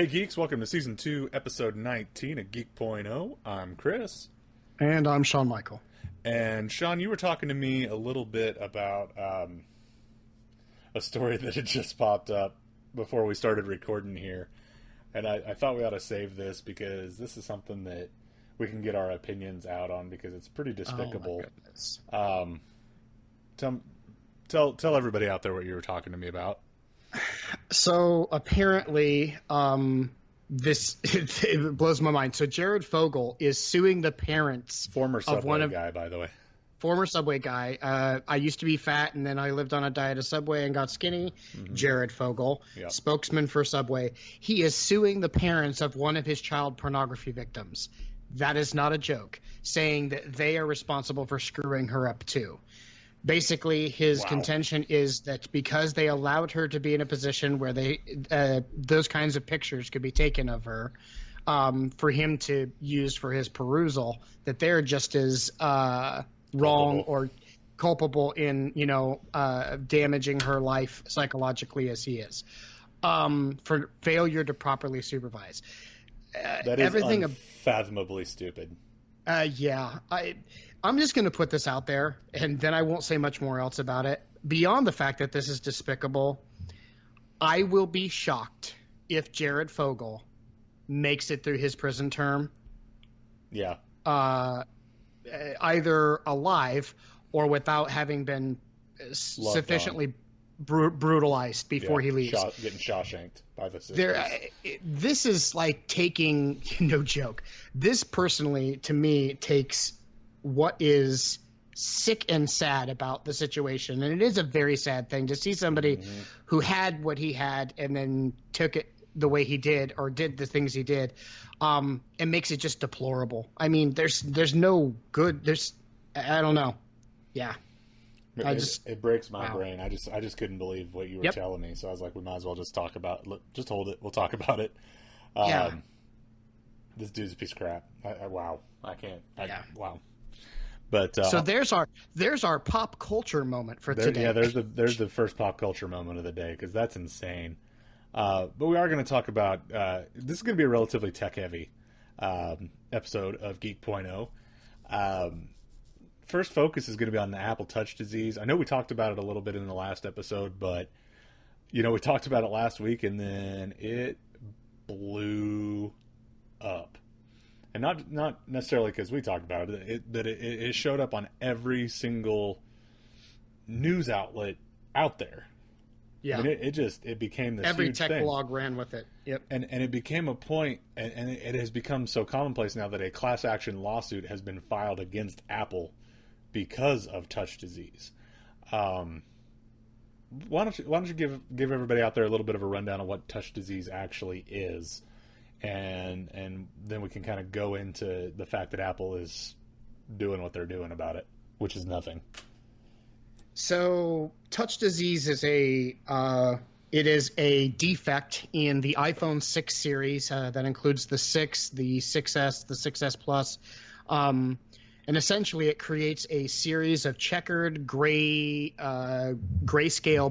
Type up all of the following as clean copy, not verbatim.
Hey geeks, welcome to Season 2, Episode 19 of Geek.0. I'm Chris. And I'm Sean Michael. And Sean, you were talking to me a little bit about a story that had just popped up before we started recording here. And I thought we ought to save this because this is something that we can get our opinions out on because it's pretty despicable. Oh my goodness. Tell everybody out there what you were talking to me about. So apparently, this it blows my mind. So Jared Fogle is suing the parents Former Subway guy, by the way. Former Subway guy. I used to be fat, and then I lived on a diet of Subway and got skinny. Mm-hmm. Jared Fogle, yep. Spokesman for Subway. He is suing the parents of one of his child pornography victims. That is not a joke, saying that they are responsible for screwing her up too. Basically, his contention is that because they allowed her to be in a position where those kinds of pictures could be taken of her for him to use for his perusal, that they're just as wrong or culpable in, damaging her life psychologically as he is for failure to properly supervise. That is unfathomably stupid. I'm just going to put this out there, and then I won't say much more else about it. Beyond the fact that this is despicable, I will be shocked if Jared Fogle makes it through his prison term. Yeah. Either alive or without having been sufficiently brutalized before he leaves. Getting Shawshanked by the sisters. This is like taking, no joke. This personally, to me, takes what is sick and sad about the situation. And it is a very sad thing to see somebody who had what he had and then took it the way he did or did the things he did. It makes it just deplorable. I mean, there's no good. I don't know. Yeah. It breaks my brain. I just couldn't believe what you were telling me. So I was like, we might as well just talk about it. Just hold it. We'll talk about it. This dude's a piece of crap. Wow. I can't. Wow. But so there's our pop culture moment for today. Yeah, there's the first pop culture moment of the day because that's insane. But we are going to talk about this is going to be a relatively tech heavy episode of Geek.0. First focus is going to be on the Apple Touch disease. I know we talked about it a little bit in the last episode, but we talked about it last week and then it blew up. And not necessarily because we talked about it, but it showed up on every single news outlet out there. Yeah, I mean, it became this every huge tech thing. blog ran with it. Yep, and it became a point, and it has become so commonplace now that a class action lawsuit has been filed against Apple because of touch disease. Why don't you give everybody out there a little bit of a rundown of what touch disease actually is? And then we can kind of go into the fact that Apple is doing what they're doing about it, which is nothing. So, touch disease is a defect in the iPhone 6 series that includes the 6, the 6S, the 6S Plus. And essentially, it creates a series of checkered grayscale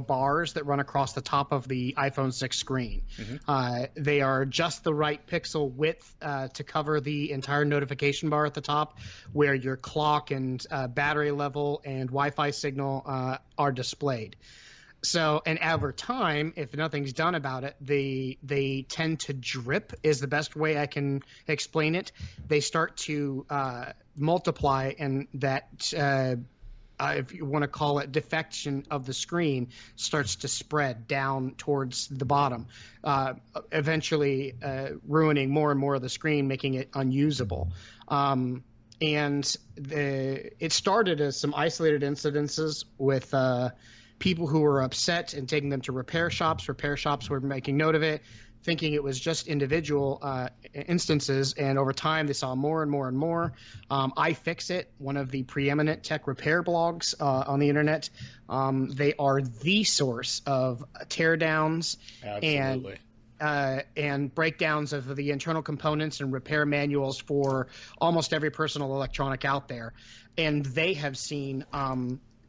bars that run across the top of the iPhone 6 screen. Mm-hmm. They are just the right pixel width to cover the entire notification bar at the top, where your clock and battery level and Wi-Fi signal are displayed. So, and over time, if nothing's done about it, they tend to drip is the best way I can explain it. They start to multiply, and that, if you want to call it defection of the screen, starts to spread down towards the bottom, eventually ruining more and more of the screen, making it unusable. And it started as some isolated incidences with people who were upset and taking them to repair shops. Repair shops were making note of it, thinking it was just individual instances. And over time, they saw more and more and more. iFixit, one of the preeminent tech repair blogs on the internet, they are the source of teardowns and breakdowns of the internal components and repair manuals for almost every personal electronic out there. And they have seen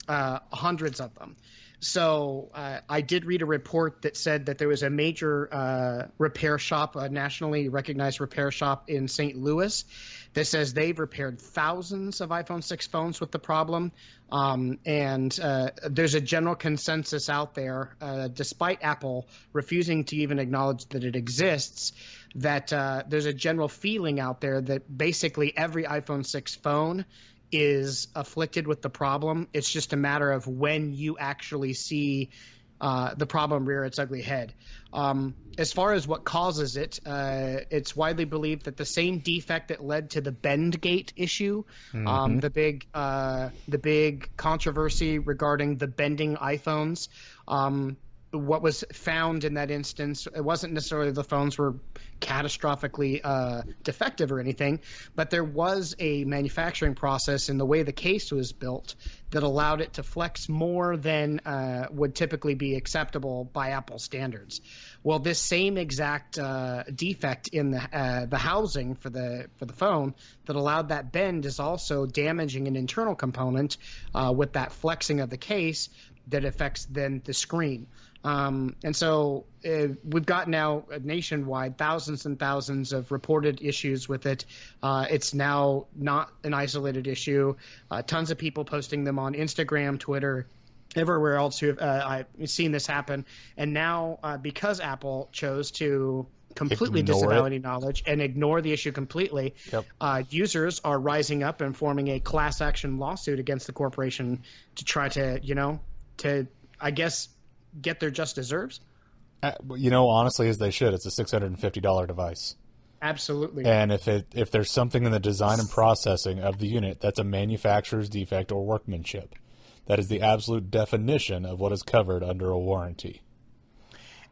hundreds of them. So I did read a report that said that there was a major repair shop, a nationally recognized repair shop in St. Louis, that says they've repaired thousands of iPhone 6 phones with the problem. And there's a general consensus out there, despite Apple refusing to even acknowledge that it exists, that there's a general feeling out there that basically every iPhone 6 phone is afflicted with the problem. It's just a matter of when you actually see the problem rear its ugly head. As far as what causes it, it's widely believed that the same defect that led to the bend gate issue, the big controversy regarding the bending iPhones, what was found in that instance, it wasn't necessarily the phones were catastrophically defective or anything, but there was a manufacturing process in the way the case was built that allowed it to flex more than would typically be acceptable by Apple standards. Well, this same exact defect in the housing for the phone that allowed that bend is also damaging an internal component with that flexing of the case that affects then the screen. And so we've got now nationwide thousands and thousands of reported issues with it. It's now not an isolated issue. Tons of people posting them on Instagram, Twitter, everywhere else who have I've seen this happen. And now because Apple chose to completely disavow any knowledge and ignore the issue completely, users are rising up and forming a class action lawsuit against the corporation to try to, I guess, get their just deserves. Honestly, as they should. It's a $650 device. Absolutely. And if there's something in the design and processing of the unit that's a manufacturer's defect or workmanship, that is the absolute definition of what is covered under a warranty.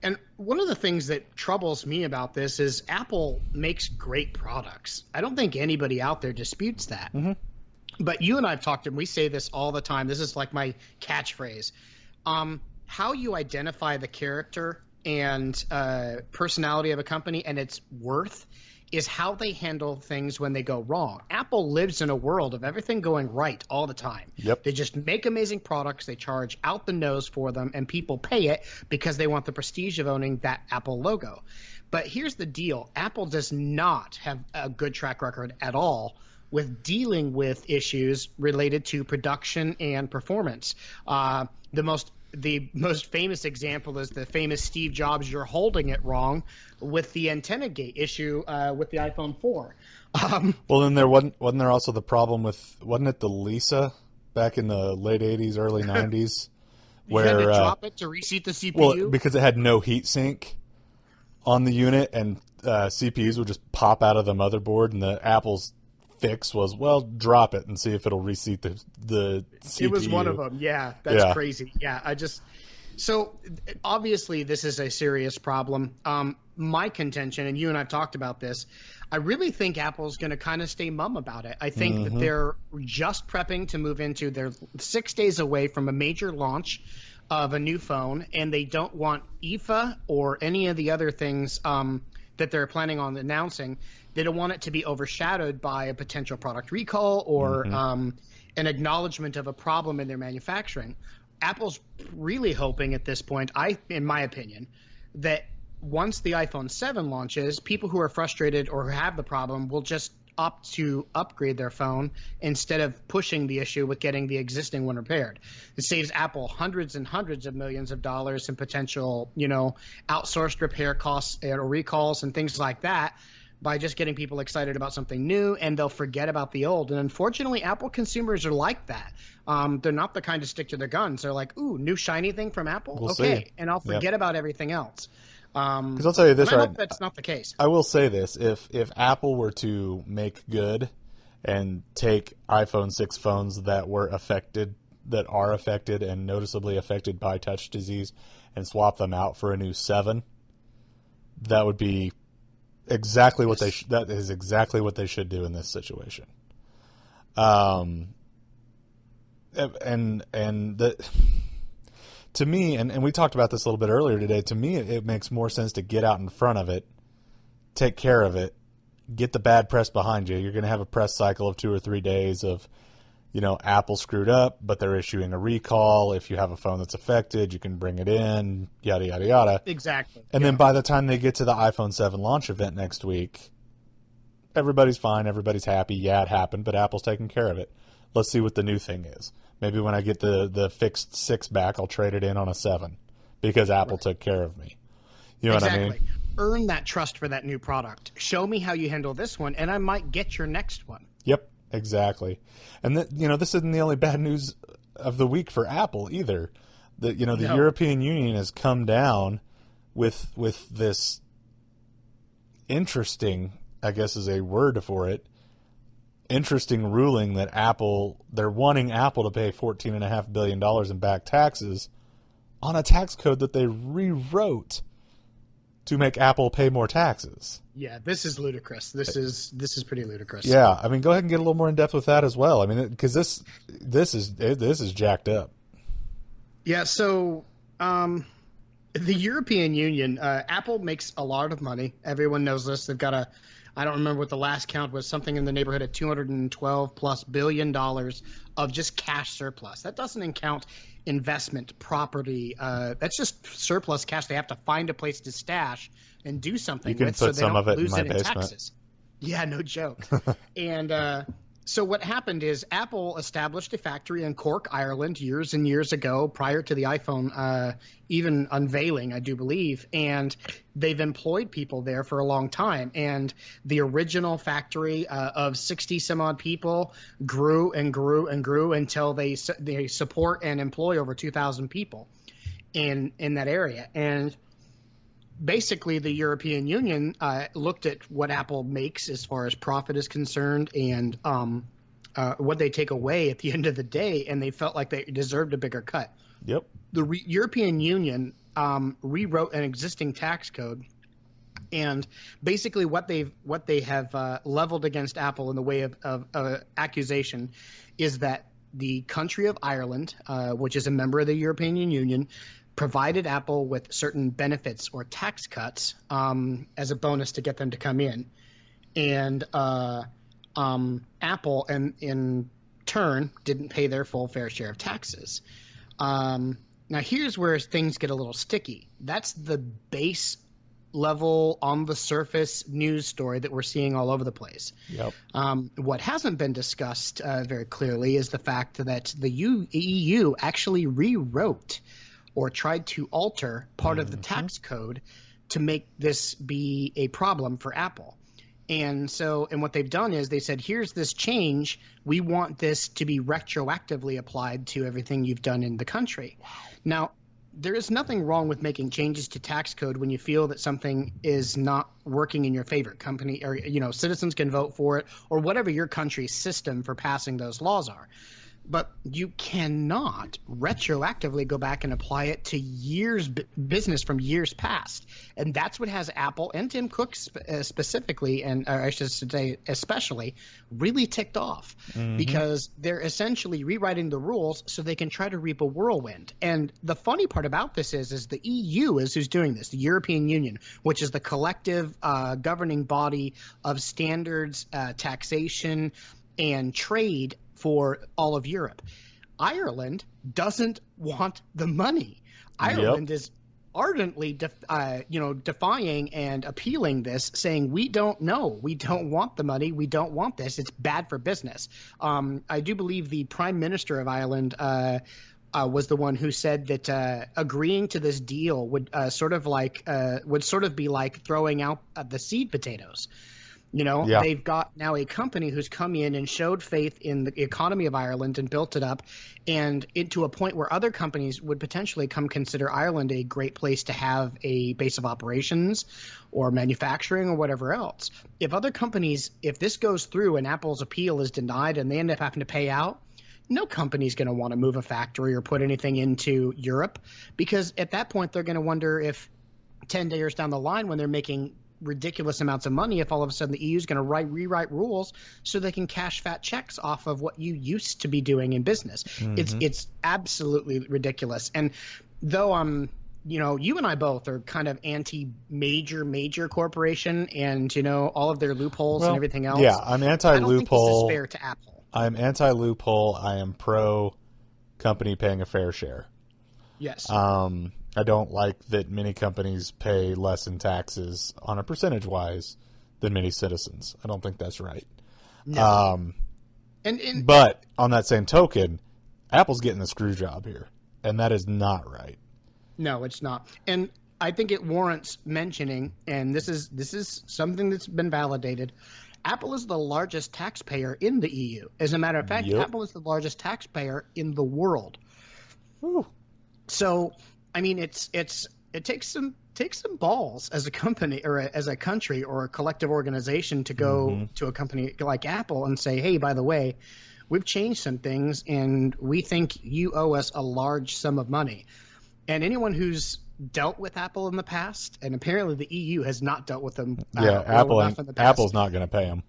And one of the things that troubles me about this is Apple makes great products. I don't think anybody out there disputes that. Mm-hmm. But you and I have talked, and we say this all the time. This is like my catchphrase. How you identify the character and personality of a company and its worth is how they handle things when they go wrong. Apple lives in a world of everything going right all the time. Yep. They just make amazing products, they charge out the nose for them, and people pay it because they want the prestige of owning that Apple logo. But here's the deal. Apple does not have a good track record at all with dealing with issues related to production and performance. The most famous example is the famous Steve Jobs "you're holding it wrong" with the antenna gate issue with the iPhone 4. Well, then there wasn't there also the problem with, wasn't it the Lisa back in the late 80s, early 90s? Where you had to drop it to reseat the CPU? Well, because it had no heat sink on the unit, and CPUs would just pop out of the motherboard, and the Apple's fix was, well, drop it and see if it'll reseat the CPU. It was one of them. Yeah, that's crazy. Yeah, so obviously this is a serious problem. My contention, and you and I've talked about this, I really think Apple's going to kind of stay mum about it. I think that they're just prepping to move into, they're 6 days away from a major launch of a new phone, and they don't want IFA or any of the other things that they're planning on announcing. They don't want it to be overshadowed by a potential product recall or an acknowledgement of a problem in their manufacturing. Apple's really hoping at this point, in my opinion, that once the iPhone 7 launches, people who are frustrated or who have the problem will just opt to upgrade their phone instead of pushing the issue with getting the existing one repaired. It saves Apple hundreds and hundreds of millions of dollars in potential, outsourced repair costs or recalls and things like that by just getting people excited about something new, and they'll forget about the old. And unfortunately, Apple consumers are like that. They're not the kind to stick to their guns. They're like, ooh, new shiny thing from Apple? We'll okay, see. And I'll forget about everything else. Because I'll tell you this, I hope that's not the case. I will say this: if Apple were to make good and take iPhone 6 phones that are affected and noticeably affected by touch disease and swap them out for a new 7, that would be exactly what that is exactly what they should do in this situation. To me, and we talked about this a little bit earlier today, to me it makes more sense to get out in front of it, take care of it, get the bad press behind you. You're going to have a press cycle of 2 or 3 days of Apple screwed up, but they're issuing a recall. If you have a phone that's affected, you can bring it in, yada, yada, yada. Exactly. And then by the time they get to the iPhone 7 launch event next week, everybody's fine, everybody's happy. Yeah, it happened, but Apple's taking care of it. Let's see what the new thing is. Maybe when I get the fixed 6 back, I'll trade it in on a 7 because Apple took care of me. You know what I mean? Earn that trust for that new product. Show me how you handle this one, and I might get your next one. Yep, exactly. And this isn't the only bad news of the week for Apple either. The European Union has come down with this interesting, I guess is a word for it, interesting ruling that they're wanting Apple to pay $14.5 billion in back taxes on a tax code that they rewrote to make Apple pay more taxes. Yeah, this is ludicrous. This is pretty ludicrous. Yeah, I mean, go ahead and get a little more in depth with that as well. I mean, because this is jacked up. Yeah. So, the European Union, Apple makes a lot of money. Everyone knows this. They've got I don't remember what the last count was, something in the neighborhood of $212+ billion of just cash surplus. That doesn't count investment, property. That's just surplus cash they have to find a place to stash and do something with, so they don't lose it in taxes. Yeah, no joke. And so what happened is Apple established a factory in Cork, Ireland, years and years ago, prior to the iPhone even unveiling, I do believe. And they've employed people there for a long time. And the original factory of 60 some odd people grew and grew and grew until they support and employ over 2,000 people in that area. And basically, the European Union looked at what Apple makes as far as profit is concerned and what they take away at the end of the day, and they felt like they deserved a bigger cut. Yep. The European Union rewrote an existing tax code, and basically what they have leveled against Apple in the way of accusation is that the country of Ireland, which is a member of the European Union, provided Apple with certain benefits or tax cuts as a bonus to get them to come in. And Apple, in turn, didn't pay their full fair share of taxes. Now, here's where things get a little sticky. That's the base level, on the surface news story that we're seeing all over the place. Yep. What hasn't been discussed very clearly is the fact that the EU actually rewrote or tried to alter part of the tax code to make this be a problem for Apple. And what they've done is they said, here's this change. We want this to be retroactively applied to everything you've done in the country. Wow. Now, there is nothing wrong with making changes to tax code when you feel that something is not working in your favorite company, or, citizens can vote for it, or whatever your country's system for passing those laws are. But you cannot retroactively go back and apply it to years business from years past. And that's what has Apple and Tim Cook specifically, and I should say especially, really ticked off, because they're essentially rewriting the rules so they can try to reap a whirlwind. And the funny part about this is the EU is who's doing this, the European Union, which is the collective governing body of standards, taxation, and trade for all of Europe. Ireland doesn't want the money. Ireland is ardently defying and appealing this, saying, we don't know. We don't want the money. We don't want this. It's bad for business. I do believe the Prime Minister of Ireland was the one who said that agreeing to this deal would sort of be like throwing out the seed potatoes. They've got now a company who's come in and showed faith in the economy of Ireland and built it up, and into a point where other companies would potentially come consider Ireland a great place to have a base of operations or manufacturing or whatever else. If this goes through and Apple's appeal is denied and they end up having to pay out, no company's going to want to move a factory or put anything into Europe, because at that point they're going to wonder if 10 years down the line, when they're making ridiculous amounts of money, if all of a sudden the EU is going to rewrite rules so they can cash fat checks off of what you used to be doing in business. It's absolutely ridiculous. And though you and I both are kind of anti major corporation and all of their loopholes and everything else. Yeah, I'm anti loophole. I don't think this is fair to Apple. I'm anti-loophole. I am pro company paying a fair share. Yes. I don't like that many companies pay less in taxes on a percentage-wise than many citizens. I don't think that's right. No. But on that same token, Apple's getting the screw job here, and that is not right. No, it's not. And I think it warrants mentioning, and this is something that's been validated. Apple is the largest taxpayer in the EU. As a matter of fact, Apple is the largest taxpayer in the world. Ooh. So, I mean, it takes some balls as a company or as a country or a collective organization to go to a company like Apple and say, hey, by the way, we've changed some things and we think you owe us a large sum of money. And anyone who's dealt with Apple in the past, and apparently the EU has not dealt with them. Apple's not going to pay them.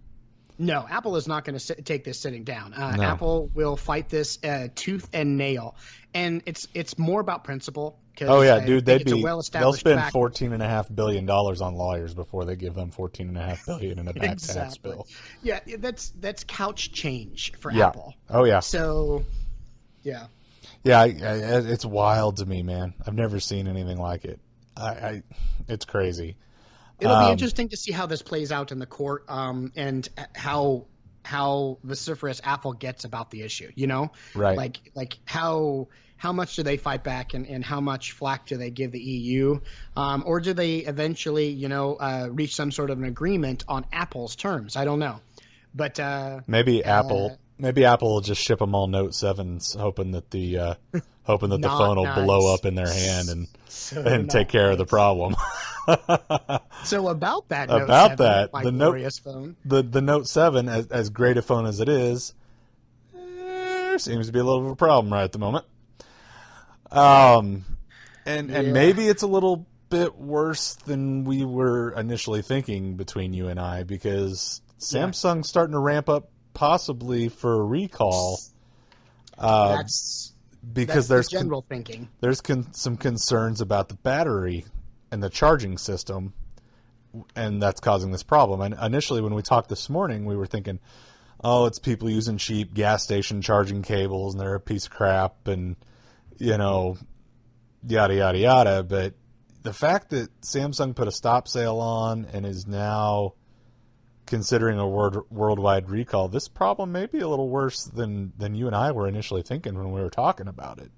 No, Apple is not going to take this sitting down. No. Apple will fight this tooth and nail, and it's more about principle. Oh yeah, dude, they'll spend $14.5 billion on lawyers before they give them $14.5 billion in a back tax bill. Yeah, that's couch change for Apple. Oh yeah. So, yeah. Yeah, it's wild to me, man. I've never seen anything like it. It's crazy. It'll be interesting to see how this plays out in the court, and how vociferous Apple gets about the issue. You know, right? Like how much do they fight back, and how much flack do they give the EU, or do they eventually, reach some sort of an agreement on Apple's terms? I don't know, but maybe Apple will just ship them all Note 7s, hoping that the phone will blow up in their hand and take care of the problem. So about that phone, the Note 7, as great a phone as it is, seems to be a little bit of a problem right at the moment. And maybe it's a little bit worse than we were initially thinking between you and I, because Samsung's starting to ramp up possibly for a recall. That's there's general thinking. There's some concerns about the battery and the charging system, and that's causing this problem. And initially, when we talked this morning, we were thinking, oh, it's people using cheap gas station charging cables, and they're a piece of crap, and yada yada yada. But the fact that Samsung put a stop sale on and is now considering a worldwide recall, this problem may be a little worse than you and I were initially thinking when we were talking about it.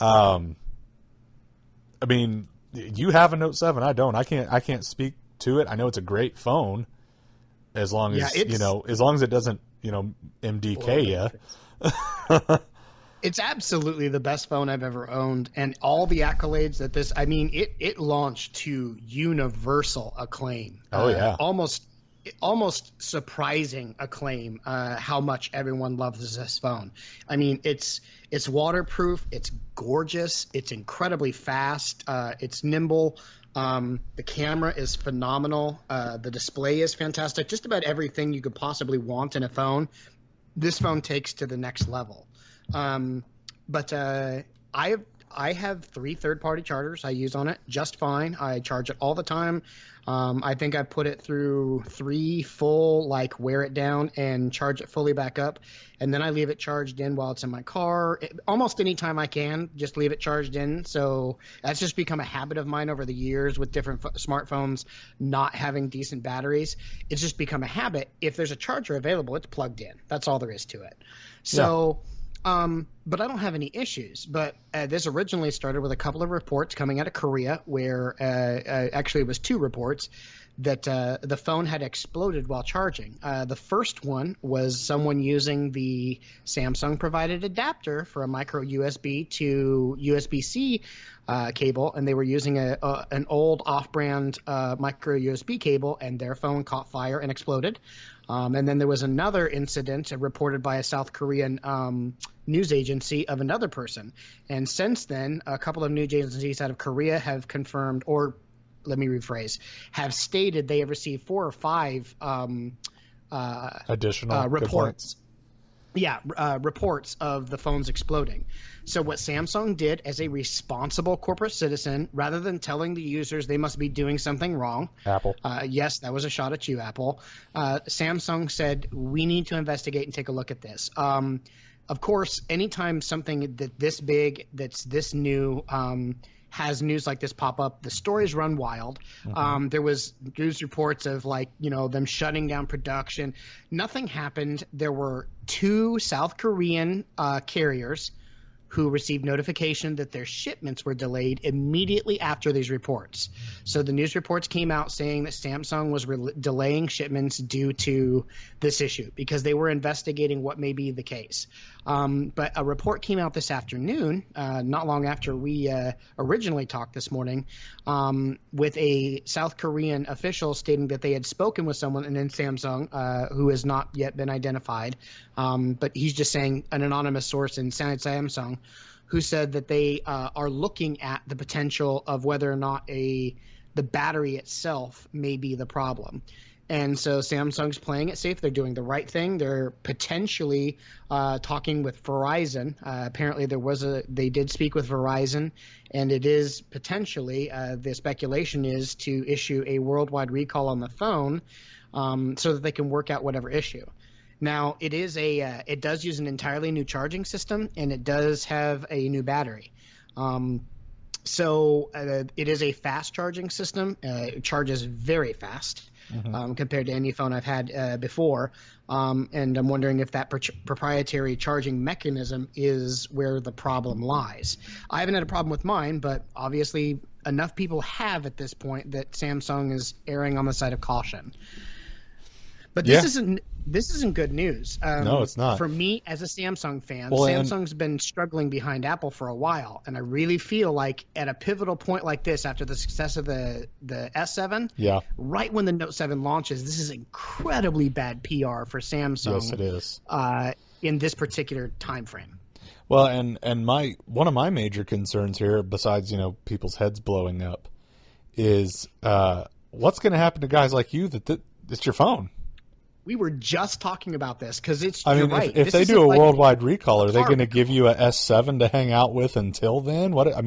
I mean, you have a Note 7. I don't. I can't speak to it. I know it's a great phone, as long as it doesn't MDK you. It's absolutely the best phone I've ever owned, and all the accolades that this. I mean, it launched to universal acclaim. Oh yeah, almost surprising acclaim, how much everyone loves this phone. I mean, it's waterproof, it's gorgeous, it's incredibly fast, it's nimble, the camera is phenomenal, the display is fantastic. Just about everything you could possibly want in a phone, this phone takes to the next level. But I have 3 third-party chargers I use on it just fine. I charge it all the time. I think I put it through 3 full, wear it down and charge it fully back up. And then I leave it charged in while it's in my car. Almost any time I can, just leave it charged in. So that's just become a habit of mine over the years with different smartphones not having decent batteries. It's just become a habit. If there's a charger available, it's plugged in. That's all there is to it. So... but I don't have any issues. But this originally started with a couple of reports coming out of Korea where actually it was 2 reports that the phone had exploded while charging. The first one was someone using the Samsung provided adapter for a micro USB to USB-C cable, and they were using an old off-brand micro USB cable, and their phone caught fire and exploded. And then there was another incident reported by a South Korean news agency of another person. And since then, a couple of news agencies out of Korea have confirmed, or let me rephrase, have stated they have received 4 or 5 additional reports. reports of the phones exploding. So what Samsung did as a responsible corporate citizen, rather than telling the users they must be doing something wrong, Apple. Yes, that was a shot at you, Apple. Samsung said, we need to investigate and take a look at this. Of course, anytime something this big, that's this new, has news like this pop up, the stories run wild. Mm-hmm. There was news reports of them shutting down production. Nothing happened. There were 2 South Korean carriers who received notification that their shipments were delayed immediately after these reports. So the news reports came out saying that Samsung was delaying shipments due to this issue because they were investigating what may be the case. But a report came out this afternoon, not long after we originally talked this morning, with a South Korean official stating that they had spoken with someone in Samsung who has not yet been identified. But he's just saying an anonymous source inside Samsung who said that they are looking at the potential of whether or not the battery itself may be the problem. And so Samsung's playing it safe. They're doing the right thing. They're potentially talking with Verizon. Apparently they did speak with Verizon, and it is potentially, the speculation is to issue a worldwide recall on the phone so that they can work out whatever issue. Now, it does use an entirely new charging system, and it does have a new battery. So it is a fast charging system. It charges very fast. Mm-hmm. Compared to any phone I've had before. And I'm wondering if that proprietary charging mechanism is where the problem lies. I haven't had a problem with mine, but obviously enough people have at this point that Samsung is erring on the side of caution. But this isn't good news. No, it's not. For me, as a Samsung fan, Samsung's been struggling behind Apple for a while, and I really feel like at a pivotal point like this, after the success of the S7, right when the Note 7 launches, this is incredibly bad PR for Samsung. Yes, it is. In this particular time frame. Well, and one of my major concerns here, besides people's heads blowing up, is what's going to happen to guys like you that it's your phone. We were just talking about this because you're right. If they do a worldwide recall, are they going to give you a S7 to hang out with until then? What are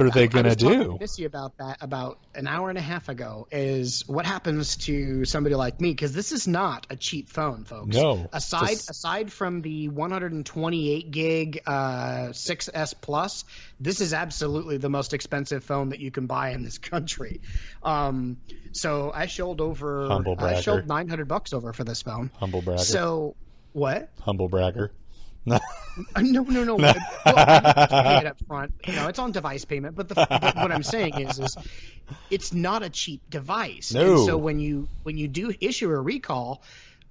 they going to do? I was talking to Missy about that about an hour and a half ago. Is what happens to somebody like me? Because this is not a cheap phone, folks. No. Aside from the 128 gig 6S Plus, this is absolutely the most expensive phone that you can buy in this country. So I showed $900 over for this phone. Humble bragger. So what? Humble bragger. No. Well, I pay it up front. It's on device payment. But what I'm saying is it's not a cheap device. No. And so when you do issue a recall,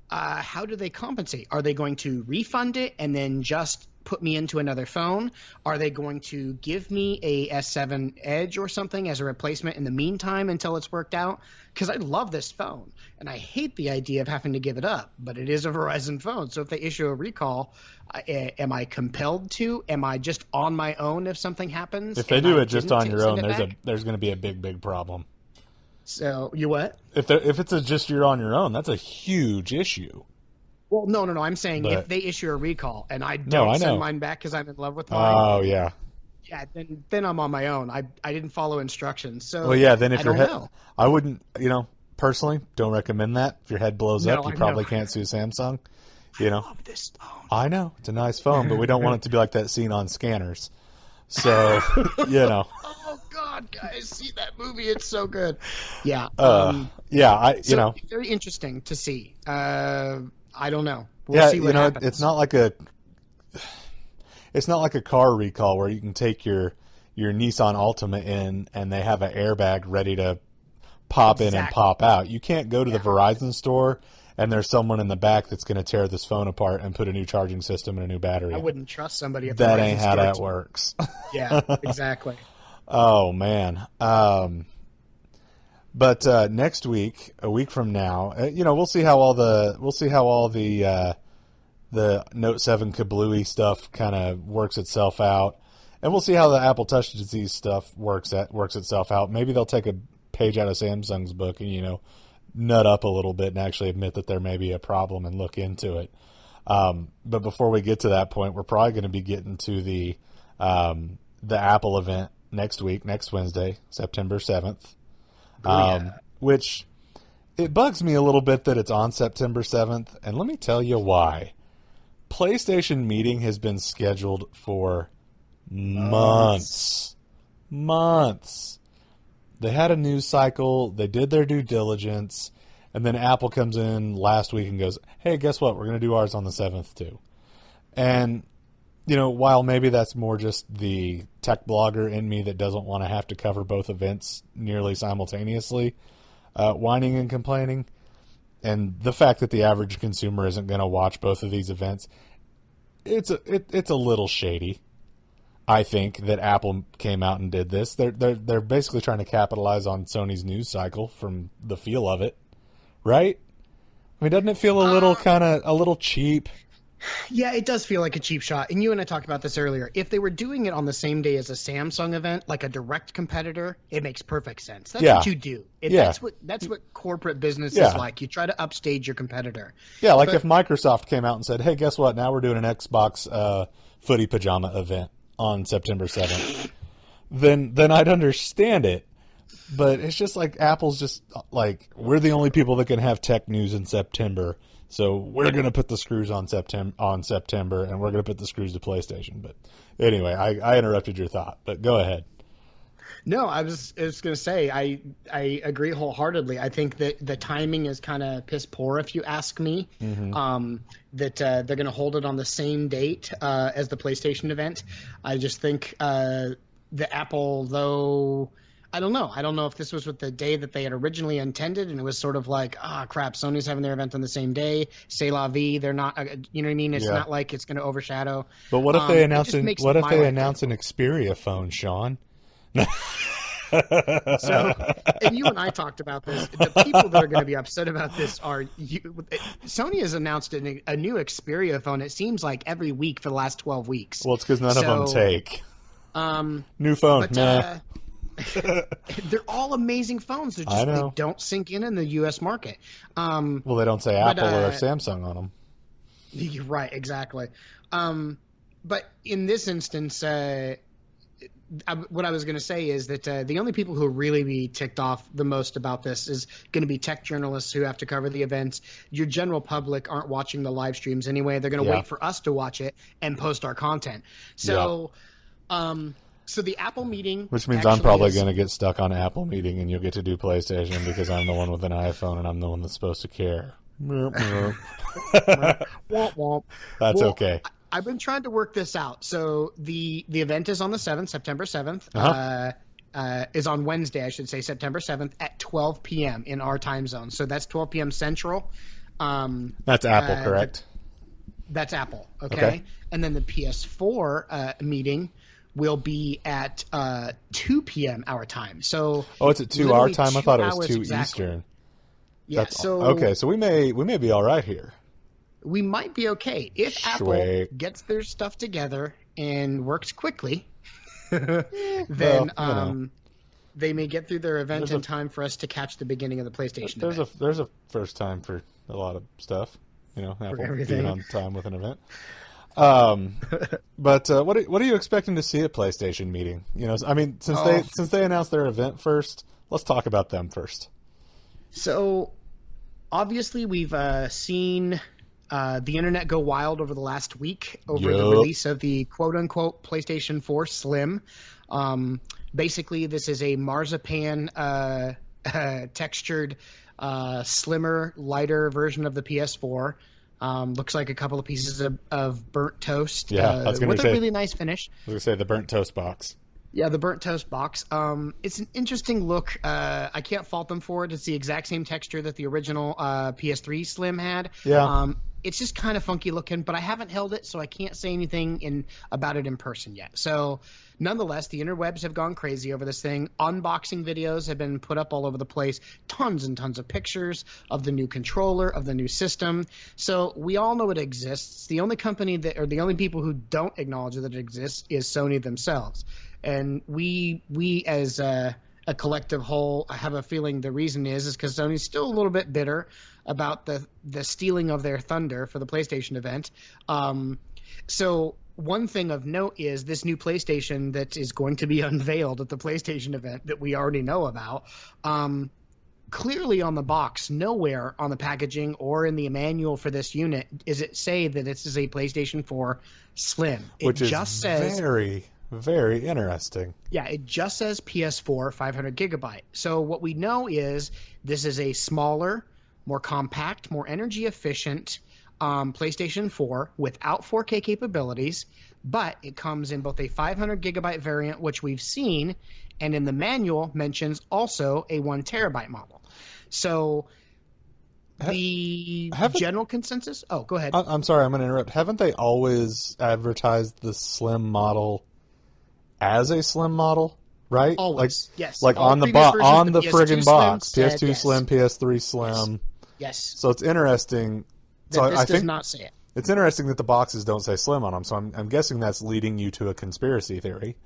how do they compensate? Are they going to refund it and then just put me into another phone? Are they going to give me a S7 Edge or something as a replacement in the meantime until it's worked out? Because I love this phone, and I hate the idea of having to give it up, but it is a Verizon phone. So if they issue a recall, am I compelled to? Am I just on my own if something happens? If they do it just on your own, there's going to be a big problem. So you what? If it's just you're on your own, that's a huge issue. Well, no. I'm saying if they issue a recall and I don't send mine back because I'm in love with mine. Oh, yeah. Yeah, then I'm on my own. I didn't follow instructions. So then if I wouldn't, personally, don't recommend that. If your head blows up, you probably can't sue Samsung. I love this phone. I know. It's a nice phone, but we don't want it to be like that scene on Scanners. So, Oh, God, guys, see that movie. It's so good. Yeah. Very interesting to see. I don't know. We'll see what happens. It's not like a car recall where you can take your Nissan Altima in and they have an airbag ready to pop in and pop out. You can't go to the Verizon store and there's someone in the back that's going to tear this phone apart and put a new charging system and a new battery. I wouldn't trust somebody at that Verizon ain't how that works. Yeah, exactly. Oh man. But next week, a week from now, we'll see how all the Note 7 kablooey stuff kind of works itself out, and we'll see how the Apple Touch disease stuff works itself out. Maybe they'll take a page out of Samsung's book and nut up a little bit and actually admit that there may be a problem and look into it. But before we get to that point, we're probably going to be getting to the Apple event next week, next Wednesday, September 7th. Which it bugs me a little bit that it's on September 7th, and let me tell you why. PlayStation meeting has been scheduled for months. They had a news cycle, they did their due diligence, and then Apple comes in last week and goes, hey, guess what? We're going to do ours on the 7th too. And, while maybe that's more just the tech blogger in me that doesn't want to have to cover both events nearly simultaneously, whining and complaining, and the fact that the average consumer isn't going to watch both of these events, it's a little shady. I think that Apple came out and did this. They're basically trying to capitalize on Sony's news cycle from the feel of it, right? I mean, doesn't it feel a little cheap? Yeah, it does feel like a cheap shot. And you and I talked about this earlier. If they were doing it on the same day as a Samsung event, like a direct competitor, it makes perfect sense. That's what you do. That's what corporate business is like. You try to upstage your competitor. Yeah, like if Microsoft came out and said, hey, guess what? Now we're doing an Xbox footy pajama event on September 7th. Then I'd understand it. But it's just like Apple's just like, we're the only people that can have tech news in September. So we're going to put the screws on September, and we're going to put the screws to PlayStation. But anyway, I interrupted your thought, but go ahead. No, I was going to say I agree wholeheartedly. I think that the timing is kind of piss poor, if you ask me. Mm-hmm. That they're going to hold it on the same date as the PlayStation event. I just think the Apple, though. I don't know. I don't know if this was with the day that they had originally intended, and it was sort of like, crap, Sony's having their event on the same day. C'est la vie. They're not, you know what I mean? It's not like it's going to overshadow. But what if they announce an Xperia phone, Sean? So, and you and I talked about this. The people that are going to be upset about this are Sony has announced a new Xperia phone. It seems like every week for the last 12 weeks. Well, it's because none of them take. New phone, nah. They're all amazing phones. They're just they don't sink in the U.S. market. Well, they don't say Apple or Samsung on them. You're right, exactly. But in this instance, what I was going to say is that the only people who really be ticked off the most about this is going to be tech journalists who have to cover the events. Your general public aren't watching the live streams anyway. They're going to wait for us to watch it and post our content. So, So the Apple meeting, which means I'm probably going to get stuck on Apple meeting, and you'll get to do PlayStation because I'm the one with an iPhone and I'm the one that's supposed to care. That's okay. I've been trying to work this out. So the event is on the 7th, September 7th. Is on Wednesday, I should say, September 7th at 12 p.m. in our time zone. So that's 12 p.m. Central. That's Apple, correct? That's Apple. Okay. And then the PS4 meeting will be at 2 p.m. our time. So it's at 2 our time? I thought it was 2 Eastern. Yeah. So we may be all right here. We might be okay if Apple gets their stuff together and works quickly. Then they may get through their event in time for us to catch the beginning of the PlayStation event. There's a first time for a lot of stuff. Apple being on time with an event. But what are you expecting to see at PlayStation meeting? I mean, since they announced their event first, let's talk about them first. So, obviously, we've seen the internet go wild over the last week over the release of the quote-unquote PlayStation 4 Slim. Basically, this is a marzipan textured, slimmer, lighter version of the PS4. Looks like a couple of pieces of burnt toast. Yeah, I was going to say, with a really nice finish. I was going to say the burnt toast box. Yeah, the burnt toast box. It's an interesting look. I can't fault them for it. It's the exact same texture that the original PS3 Slim had. Yeah. It's just kind of funky looking, but I haven't held it, so I can't say anything about it in person yet. So, nonetheless, the interwebs have gone crazy over this thing. Unboxing videos have been put up all over the place. Tons and tons of pictures of the new controller, of the new system. So we all know it exists. The only company the only people who don't acknowledge that it exists is Sony themselves. And we as a collective whole. I have a feeling the reason is because Sony's still a little bit bitter about the stealing of their thunder for the PlayStation event. So one thing of note is this new PlayStation that is going to be unveiled at the PlayStation event that we already know about. Clearly on the box, nowhere on the packaging or in the manual for this unit is it say that this is a PlayStation 4 Slim. Which is very, very interesting. Yeah, it just says PS4 500 gigabyte. So what we know is this is a smaller, more compact, more energy efficient PlayStation 4 without 4K capabilities, but it comes in both a 500 gigabyte variant, which we've seen, and in the manual mentions also a 1 terabyte model. So the general consensus... Oh, go ahead. I'm sorry, I'm going to interrupt. Haven't they always advertised the Slim model as a Slim model? Right? Always, yes. Like all on the friggin' box. PS2 yes. Slim, PS3 Slim. Yes. So it's interesting. That this does not say it. It's interesting that the boxes don't say Slim on them, so I'm guessing that's leading you to a conspiracy theory.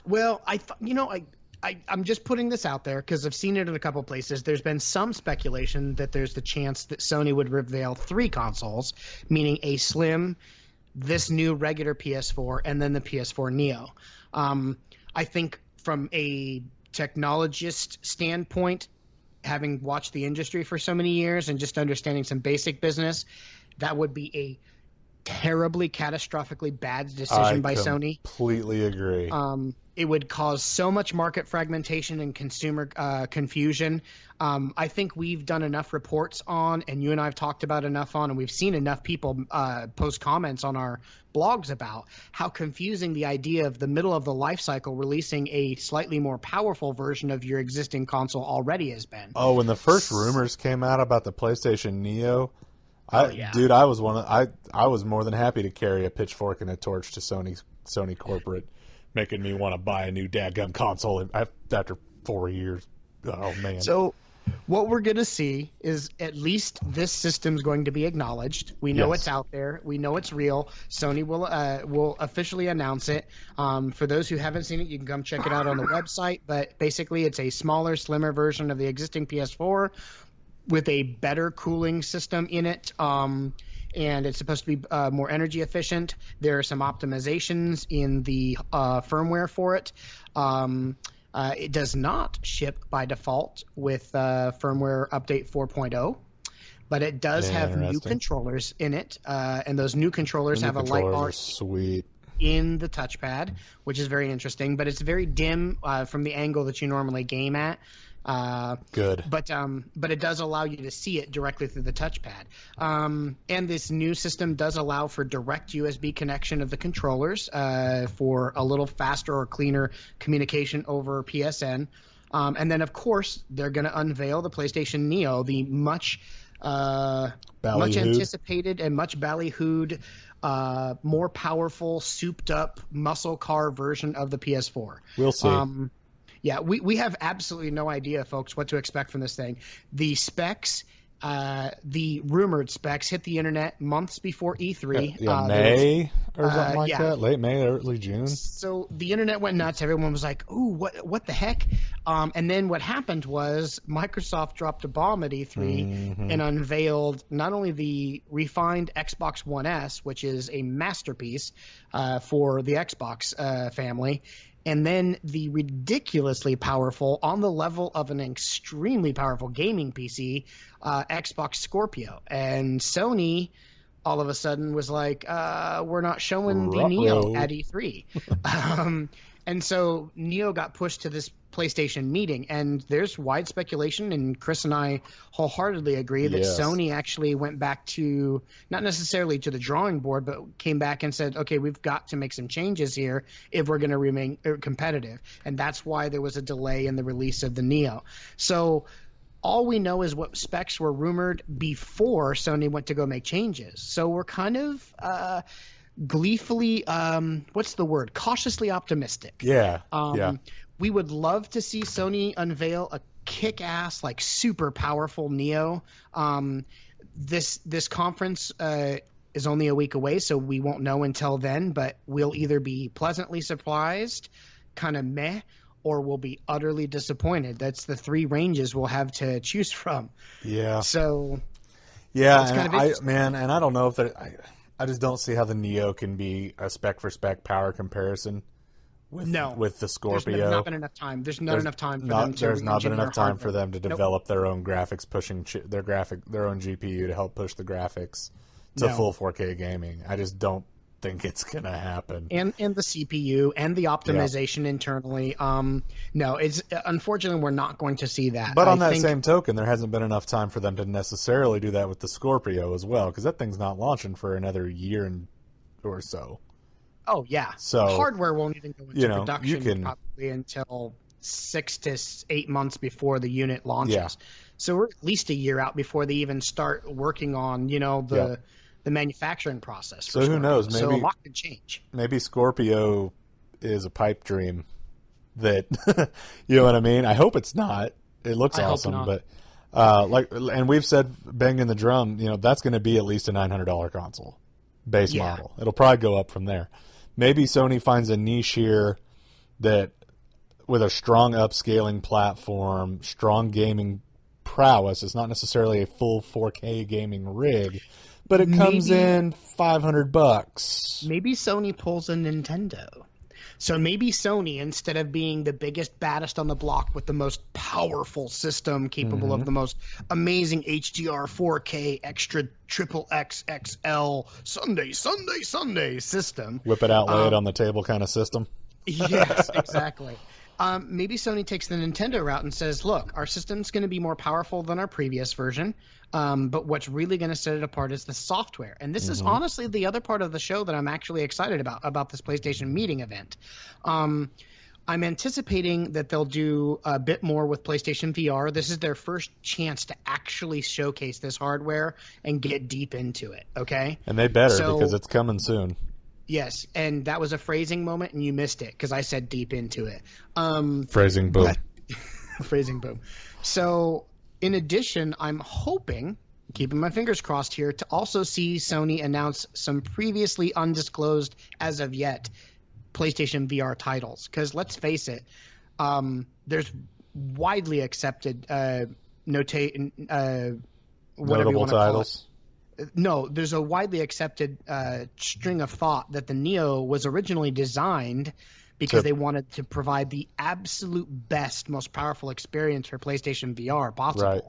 Well, I'm just putting this out there because I've seen it in a couple places. There's been some speculation that there's the chance that Sony would reveal 3 consoles, meaning a Slim, this new regular PS4, and then the PS4 Neo. I think from a technologist standpoint, having watched the industry for so many years and just understanding some basic business, that would be a terribly catastrophically bad decision by Sony. Completely agree. It would cause so much market fragmentation and consumer confusion. I think we've done enough reports on, and you and I have talked about enough on, and we've seen enough people post comments on our blogs about how confusing the idea of the middle of the life cycle releasing a slightly more powerful version of your existing console already has been. Oh, when the first rumors came out about the PlayStation Neo, dude, I was I was more than happy to carry a pitchfork and a torch to Sony corporate, making me want to buy a new dadgum console after 4 years. Oh man! So, what we're going to see is at least this system's going to be acknowledged. We know it's out there. We know it's real. Sony will officially announce it. For those who haven't seen it, you can come check it out on the website. But basically, it's a smaller, slimmer version of the existing PS4 with a better cooling system in it. And it's supposed to be more energy efficient. There are some optimizations in the firmware for it. It does not ship by default with firmware update 4.0, but it does have new controllers in it, and those new controllers have a light bar in the touchpad, which is very interesting, but it's very dim from the angle that you normally game at. Good. But it does allow you to see it directly through the touchpad. And this new system does allow for direct USB connection of the controllers for a little faster or cleaner communication over PSN. And then, of course, they're going to unveil the PlayStation Neo, the much anticipated and much ballyhooed, more powerful, souped-up muscle car version of the PS4. We'll see. Yeah, we have absolutely no idea, folks, what to expect from this thing. The specs, the rumored specs, hit the internet months before E3. May or something like that? Late May, early June? So the internet went nuts. Everyone was like, ooh, what the heck? And then what happened was Microsoft dropped a bomb at E3 and unveiled not only the refined Xbox One S, which is a masterpiece for the Xbox family, and then the ridiculously powerful, on the level of an extremely powerful gaming PC, Xbox Scorpio. And Sony all of a sudden was like, we're not showing the Neo at E3. And so Neo got pushed to this PlayStation meeting, and there's wide speculation, and Chris and I wholeheartedly agree that Sony actually went back to, not necessarily to the drawing board, but came back and said, okay, we've got to make some changes here if we're going to remain competitive. And that's why there was a delay in the release of the Neo. So all we know is what specs were rumored before Sony went to go make changes. So we're kind of gleefully, what's the word? Cautiously optimistic. Yeah. We would love to see Sony unveil a kick-ass, like super powerful Neo. This conference is only a week away, so we won't know until then. But we'll either be pleasantly surprised, kind of meh, or will be utterly disappointed. That's the three ranges we'll have to choose from. Yeah. So, yeah, and I don't know if I just don't see how the Neo can be a spec for spec power comparison with the Scorpio. There's not been enough time. There's not enough time for them to There's not been enough time hardware. for them to develop their own graphics, pushing their own GPU to help push the graphics to full 4K gaming. I just don't think it's gonna happen. And the CPU and the optimization internally. No, it's unfortunately we're not going to see that. But on that same token, there hasn't been enough time for them to necessarily do that with the Scorpio as well, because that thing's not launching for another year or so. Oh yeah. So hardware won't even go into production probably until 6 to 8 months before the unit launches. Yeah. So we're at least a year out before they even start working on the manufacturing process. So who knows? Maybe a lot can change. Maybe Scorpio is a pipe dream. That you know what I mean? I hope it's not. It looks awesome, but and we've said banging the drum. That's going to be at least a $900 console base model. It'll probably go up from there. Maybe Sony finds a niche here that with a strong upscaling platform, strong gaming prowess. It's not necessarily a full 4K gaming rig, but it comes in $500. Maybe Sony pulls a Nintendo. So maybe Sony, instead of being the biggest, baddest on the block with the most powerful system capable of the most amazing HDR 4K extra triple XXL Sunday system. Whip it out, lay it on the table kind of system. Yes, exactly. Maybe Sony takes the Nintendo route and says, look, our system's going to be more powerful than our previous version, but what's really going to set it apart is the software. And this is honestly the other part of the show that I'm actually excited about this PlayStation meeting event. I'm anticipating that they'll do a bit more with PlayStation VR. This is their first chance to actually showcase this hardware and get deep into it, okay? And they better, because it's coming soon. Yes, and that was a phrasing moment, and you missed it because I said deep into it. Phrasing boom. Phrasing boom. So, in addition, I'm hoping, keeping my fingers crossed here, to also see Sony announce some previously undisclosed, as of yet, PlayStation VR titles. Because let's face it, there's widely accepted notable titles. No, there's a widely accepted string of thought that the Neo was originally designed because they wanted to provide the absolute best, most powerful experience for PlayStation VR possible. Right.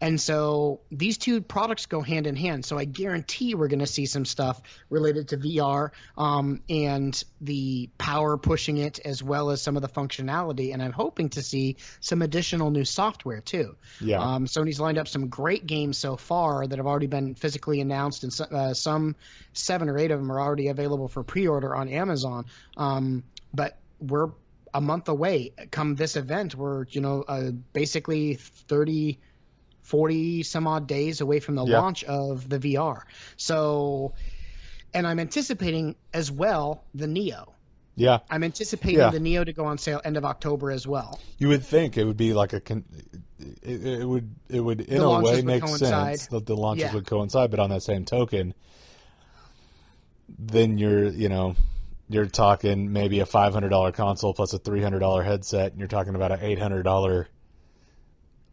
And so these two products go hand in hand. So I guarantee we're going to see some stuff related to VR and the power pushing it, as well as some of the functionality. And I'm hoping to see some additional new software too. Yeah. Sony's lined up some great games so far that have already been physically announced, and some 7 or 8 of them are already available for pre-order on Amazon. But we're a month away. Come this event, we're basically 40 some odd days away from the launch of the VR. So, and I'm anticipating as well the Neo. Yeah. I'm anticipating the Neo to go on sale end of October as well. You would think it would be like it would in a way make sense that the launches would coincide, but on that same token, then you're talking maybe a $500 console plus a $300 headset, and you're talking about an $800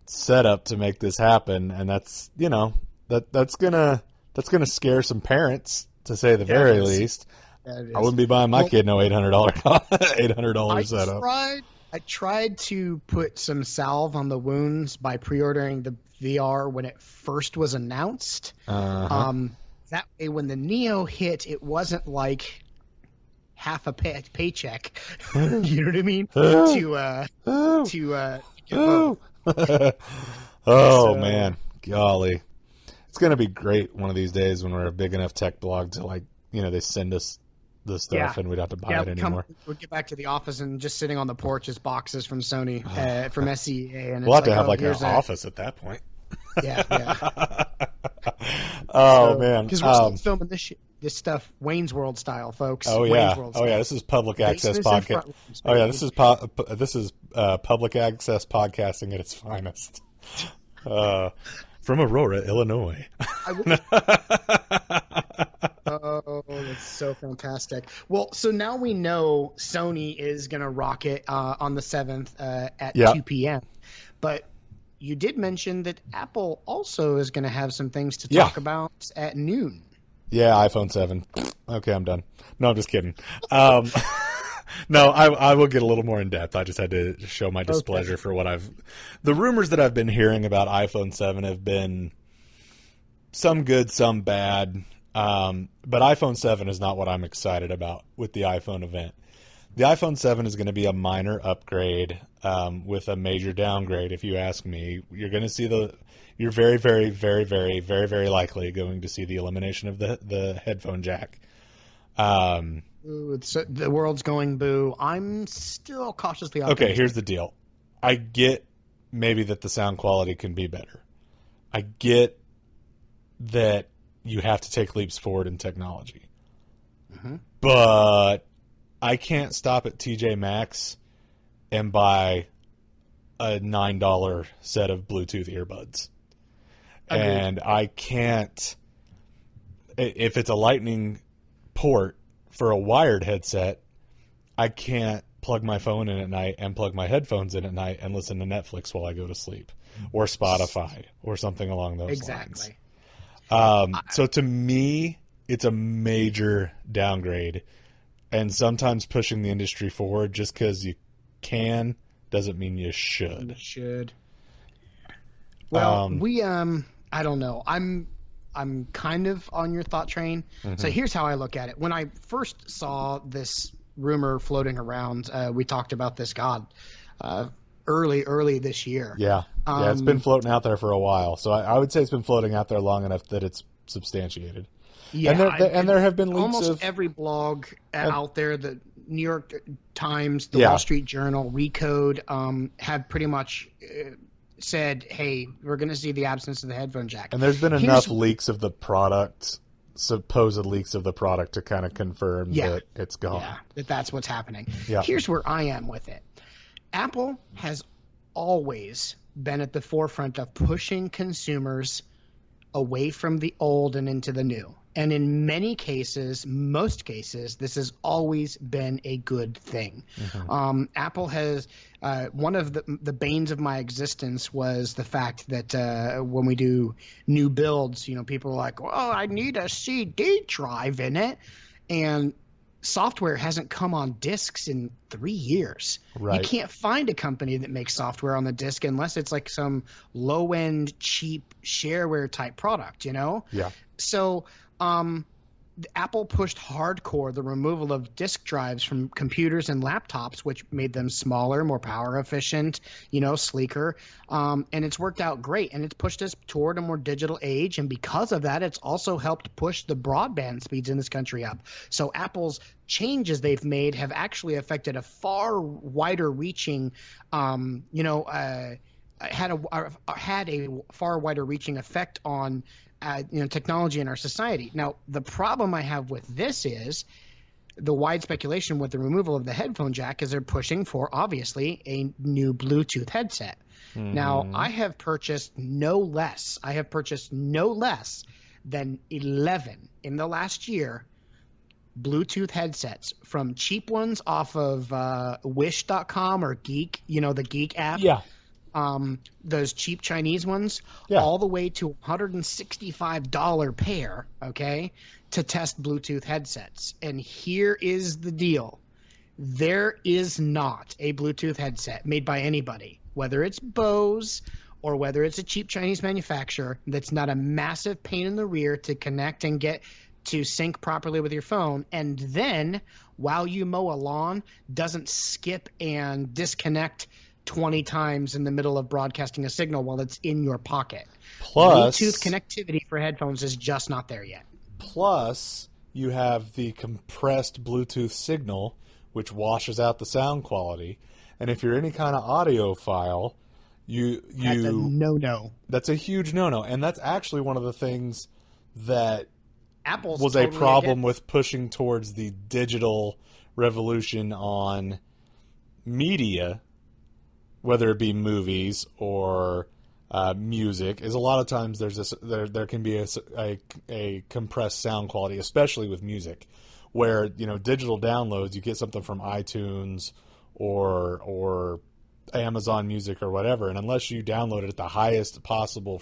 setup to make this happen, and that's that's gonna scare some parents, to say the very least. I wouldn't be buying my kid no $800 setup. I tried to put some salve on the wounds by pre-ordering the VR when it first was announced. That way, when the Neo hit, it wasn't like half a paycheck. You know what I mean? Man, golly, it's gonna be great one of these days when we're a big enough tech blog to they send us the stuff and we don't have to buy it anymore. We'll get back to the office and just sitting on the porch is boxes from Sony, from SCEA, and we'll have to have an office at that point. Yeah. Man, because we're still filming this stuff Wayne's World style, folks. This is public access podcast. This is public access podcasting at its finest. From Aurora, Illinois. Oh, that's That's so fantastic. Well, so now we know Sony is going to rock it on the 7th at 2 p.m. But you did mention that Apple also is going to have some things to talk about at noon. Yeah, iPhone 7. Okay, I'm done. No, I'm just kidding. No, I will get a little more in depth. I just had to show my displeasure for what the rumors that I've been hearing about iPhone 7 have been some good, some bad. But iPhone 7 is not what I'm excited about with the iPhone event. The iPhone 7 is going to be a minor upgrade with a major downgrade, if you ask me. You're going to see you're very, very, very, very, very, very likely going to see the elimination of the headphone jack. The world's going boo. I'm still cautiously optimistic. Okay, here's the deal. I get maybe that the sound quality can be better. I get that you have to take leaps forward in technology. Mm-hmm. But I can't stop at TJ Maxx and buy a $9 set of Bluetooth earbuds. Agreed. And I can't, if it's a Lightning port for a wired headset, I can't plug my phone in at night and plug my headphones in at night and listen to Netflix while I go to sleep, or Spotify, or something along those lines. So to me, it's a major downgrade, and sometimes pushing the industry forward just because you can doesn't mean you should. Well, I don't know. I'm kind of on your thought train. Mm-hmm. So here's how I look at it. When I first saw this rumor floating around, we talked about this, early this year. Yeah. Yeah, it's been floating out there for a while. So I would say it's been floating out there long enough that it's substantiated. Yeah. And there have been leaks almost every blog out there, the New York Times, the Wall Street Journal, Recode, have pretty much said, hey, we're going to see the absence of the headphone jack. And there's been enough leaks of the product, supposed leaks of the product, to kind of confirm that it's gone. Yeah, that's what's happening. Yeah. Here's where I am with it. Apple has always been at the forefront of pushing consumers away from the old and into the new. And in many cases, most cases, this has always been a good thing. Mm-hmm. Apple has one of the banes of my existence was the fact that when we do new builds, people are like, well, I need a CD drive in it. And software hasn't come on discs in 3 years. Right. You can't find a company that makes software on the disc unless it's like some low-end, cheap shareware type product, Yeah. So Apple pushed hardcore the removal of disk drives from computers and laptops, which made them smaller, more power efficient, sleeker. And it's worked out great. And it's pushed us toward a more digital age. And because of that, it's also helped push the broadband speeds in this country up. So Apple's changes they've made have actually affected a far wider reaching, had a far wider reaching effect on technology in our society. Now, the problem I have with this is the wide speculation with the removal of the headphone jack is they're pushing for, obviously, a new Bluetooth headset. Mm-hmm. Now, I have purchased no less than 11 in the last year Bluetooth headsets, from cheap ones off of Wish.com or Geek, the Geek app. Yeah. Those cheap Chinese ones, all the way to $165 pair, okay, to test Bluetooth headsets. And here is the deal. There is not a Bluetooth headset made by anybody, whether it's Bose or whether it's a cheap Chinese manufacturer, that's not a massive pain in the rear to connect and get to sync properly with your phone, and then while you mow a lawn, doesn't skip and disconnect 20 times in the middle of broadcasting a signal while it's in your pocket. Plus, Bluetooth connectivity for headphones is just not there yet. Plus, you have the compressed Bluetooth signal, which washes out the sound quality. And if you're any kind of audiophile, that's a no-no. That's a huge no-no. And that's actually one of the things that Apple's was totally a problem with pushing towards the digital revolution on media, whether it be movies or music is a lot of times there can be a compressed sound quality, especially with music, where digital downloads, you get something from iTunes or Amazon Music or whatever, and unless you download it at the highest possible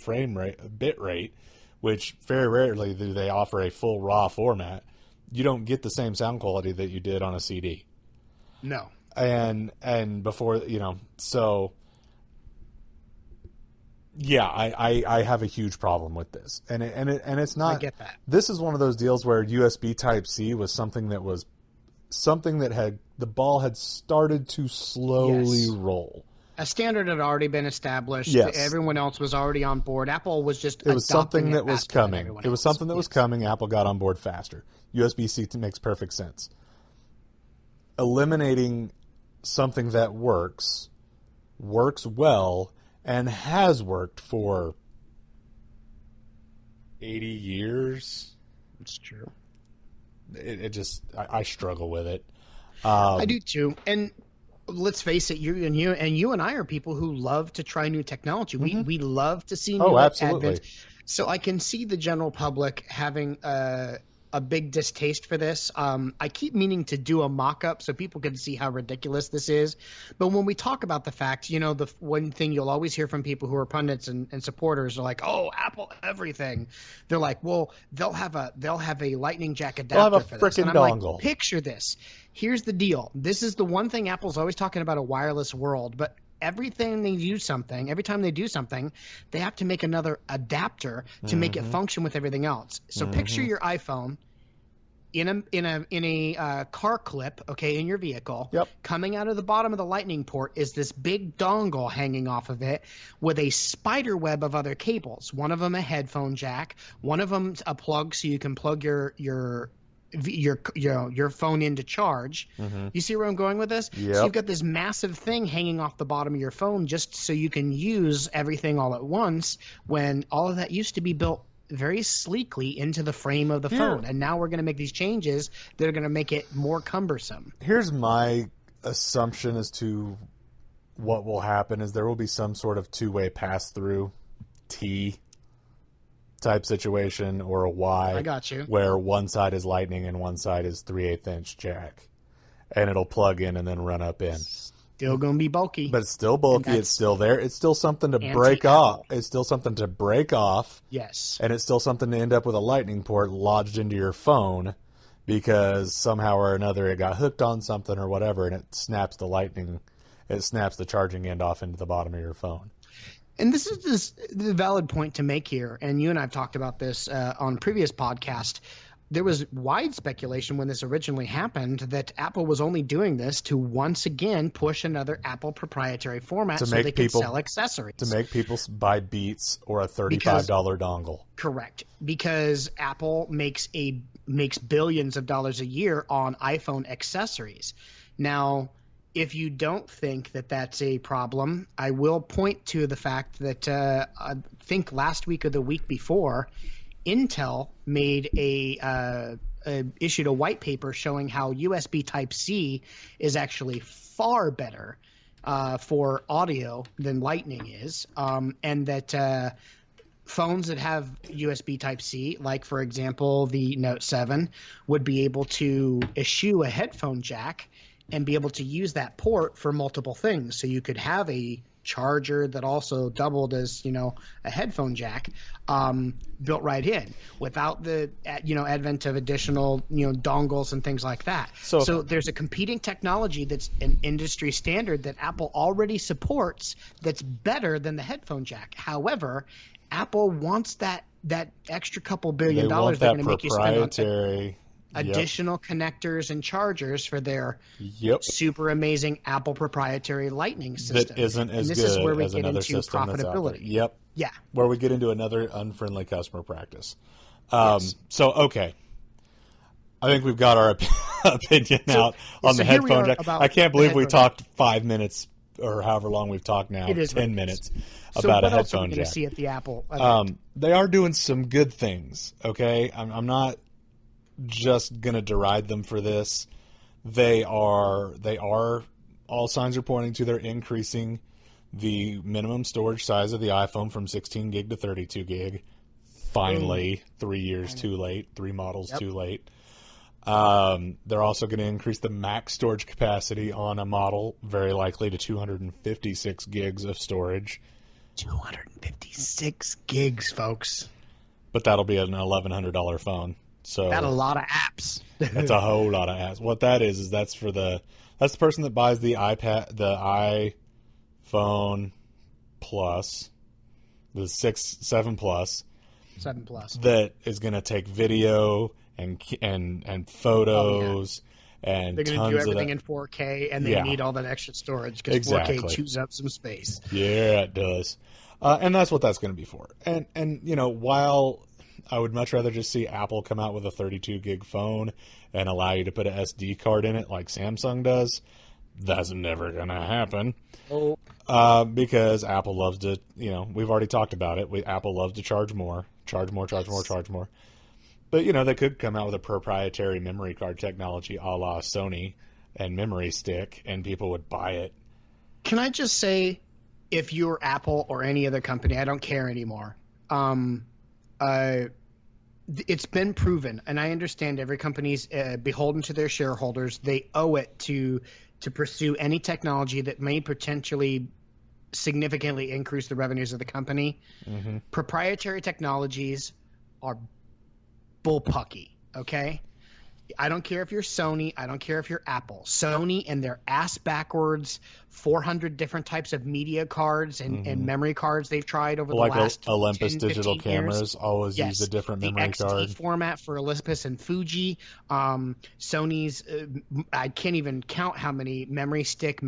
bit rate, which very rarely do they offer a full RAW format, you don't get the same sound quality that you did on a CD. No. And before, so yeah, I have a huge problem with this, and it's not. I get that. This is one of those deals where USB Type-C was something that had the ball had started to slowly roll. A standard had already been established. Yes. Everyone else was already on board. Apple was just it was something that was coming. It was something that was Yes. coming. Apple got on board faster. USB-C makes perfect sense. Eliminating something that works well, and has worked for 80 years. It's true. I struggle with it. I do too. And let's face it, you and I are people who love to try new technology. We love to see new absolutely. advent. So I can see the general public having a big distaste for this. I keep meaning to do a mock-up so people can see how ridiculous this is. But when we talk about the fact, the one thing you'll always hear from people who are pundits and supporters are like, "Oh, Apple everything." They're like, "Well, they'll have a Lightning jack adapter They'll have a for this." And frickin' I'm dongle. like, picture this. Here's the deal. This is the one thing Apple's always talking about, a wireless world, but every time they do something, they have to make another adapter to make it function with everything else. So picture your iPhone in a car clip, okay, in your vehicle. Yep. Coming out of the bottom of the Lightning port is this big dongle hanging off of it with a spider web of other cables. One of them a headphone jack, one of them a plug so you can plug your phone into charge. You see where I'm going with this? Yep. So you've got this massive thing hanging off the bottom of your phone just so you can use everything all at once, when all of that used to be built very sleekly into the frame of the phone. And now we're going to make these changes that are going to make it more cumbersome. Here's my assumption as to what will happen is there will be some sort of two-way pass-through T type situation, or a Y. I got you. Where one side is Lightning and one side is 3/8" jack. And it'll plug in and then run up in. Still going to be bulky. But it's still bulky. It's still there. It's still something to break off. It's still something to break off. Yes. And it's still something to end up with a Lightning port lodged into your phone because somehow or another it got hooked on something or whatever, and it snaps the charging end off into the bottom of your phone. And this is the valid point to make here, and you and I have talked about this on previous podcast. There was wide speculation when this originally happened that Apple was only doing this to once again push another Apple proproprietary format so they could sell accessories. To make people buy Beats or a $35 dongle. Correct. Because Apple makes billions of dollars a year on iPhone accessories. Now, if you don't think that that's a problem, I will point to the fact that I think last week or the week before, Intel made issued a white paper showing how USB Type-C is actually far better for audio than Lightning is, and that phones that have USB Type-C, like for example the Note 7, would be able to eschew a headphone jack and be able to use that port for multiple things. So you could have a charger that also doubled as a headphone jack built right in without the advent of additional dongles and things like that. So there's a competing technology that's an industry standard that Apple already supports that's better than the headphone jack. However, Apple wants that extra couple $1 billion they're going to make you spend on additional connectors and chargers for their super amazing Apple proprietary Lightning system. That isn't as good is where we as get another into system that's out there. profitability. Yep. Yeah. Where we get into another unfriendly customer practice. Yes. So, okay. I think we've got our opinion out on the headphone jack. I can't believe we talked 5 minutes or however long we've talked now, 10 minutes about a headphone jack. So what else are we going to see at the Apple event? They are doing some good things, okay? I'm not just going to deride them for this. They are all signs are pointing to they're increasing the minimum storage size of the iPhone from 16 gig to 32 gig. Finally, 3 years too late, 3 models too late. They're also going to increase the max storage capacity on a model, very likely to 256 gigs of storage. 256 gigs, folks. But that'll be an $1,100 phone. So that's a lot of apps. That's a whole lot of apps. What that is that's the person that buys the iPhone Plus, the 7 Plus. 7 Plus. That is going to take video and photos and they're going to do everything in 4K, and they need all that extra storage because 4K chews up some space. Yeah, it does. And that's what that's going to be for. And while I would much rather just see Apple come out with a 32 gig phone and allow you to put an SD card in it like Samsung does, that's never going to happen. Oh. Because Apple loves to, we've already talked about it. Apple loves to charge more. But, they could come out with a proprietary memory card technology a la Sony and memory stick, and people would buy it. Can I just say, if you're Apple or any other company, I don't care anymore. It's been proven, and I understand every company's beholden to their shareholders. They owe it to pursue any technology that may potentially significantly increase the revenues of the company. Mm-hmm. Proprietary technologies are bullpucky, okay? I don't care if you're Sony. I don't care if you're Apple. Sony and their ass backwards 400 different types of media cards and memory cards they've tried over the last Olympus 10, digital 15 cameras years. always use a different memory card. The XT format for Olympus and Fuji. Sony's I can't even count how many memory stick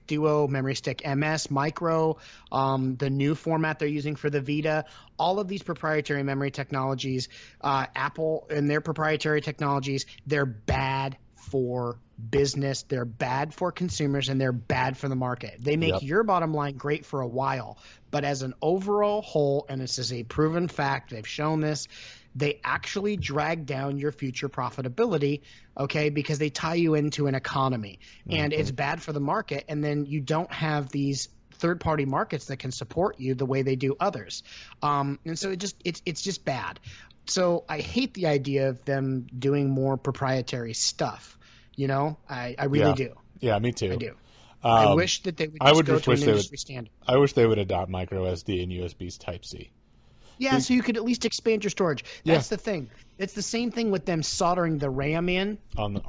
Duo, memory stick MS, Micro, the new format they're using for the Vita. All of these proprietary memory technologies, Apple and their proprietary technologies, they're bad for business, they're bad for consumers, and they're bad for the market. They make your bottom line great for a while, but as an overall whole, and this is a proven fact, they've shown this, they actually drag down your future profitability, okay, because they tie you into an economy. And it's bad for the market, and then you don't have these third-party markets that can support you the way they do others. And so it's just bad. So I hate the idea of them doing more proprietary stuff. I really do. Yeah, me too. I do. I wish that they would just go to an industry standard. I wish they would adopt micro SD and USB's Type-C. Yeah, so you could at least expand your storage. That's the thing. It's the same thing with them soldering the RAM in. And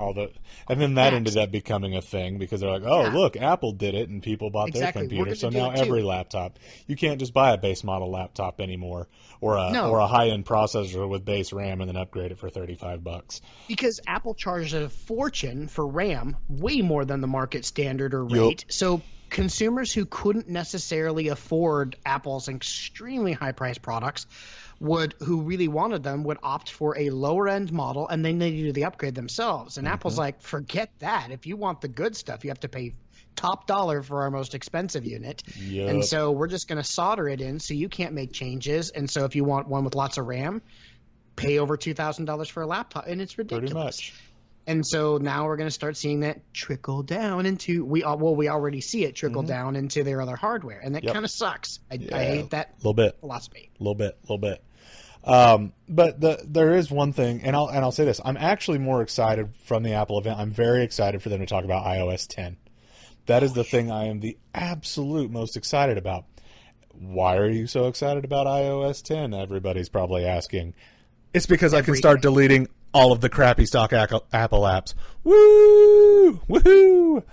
then that ended up becoming a thing because they're like, look, Apple did it, and people bought their computer. So now every laptop, you can't just buy a base model laptop anymore, or a high end processor with base RAM and then upgrade it for $35. Because Apple charges a fortune for RAM, way more than the market standard or rate. So consumers who couldn't necessarily afford Apple's extremely high-priced products who really wanted them would opt for a lower-end model, and then they do the upgrade themselves. And Apple's like, forget that. If you want the good stuff, you have to pay top dollar for our most expensive unit. Yep. And so we're just going to solder it in so you can't make changes. And so if you want one with lots of RAM, pay over $2,000 for a laptop, and it's ridiculous. Pretty much. And so now we're going to start seeing that trickle down into we already see it trickle down into their other hardware, and that kind of sucks. I hate that philosophy. A little bit. But there is one thing, and I'll say this: I'm actually more excited from the Apple event. I'm very excited for them to talk about iOS 10. That is the thing I am the absolute most excited about. Why are you so excited about iOS 10? Everybody's probably asking. It's because I can start deleting all of the crappy stock Apple apps. Woo! Woohoo!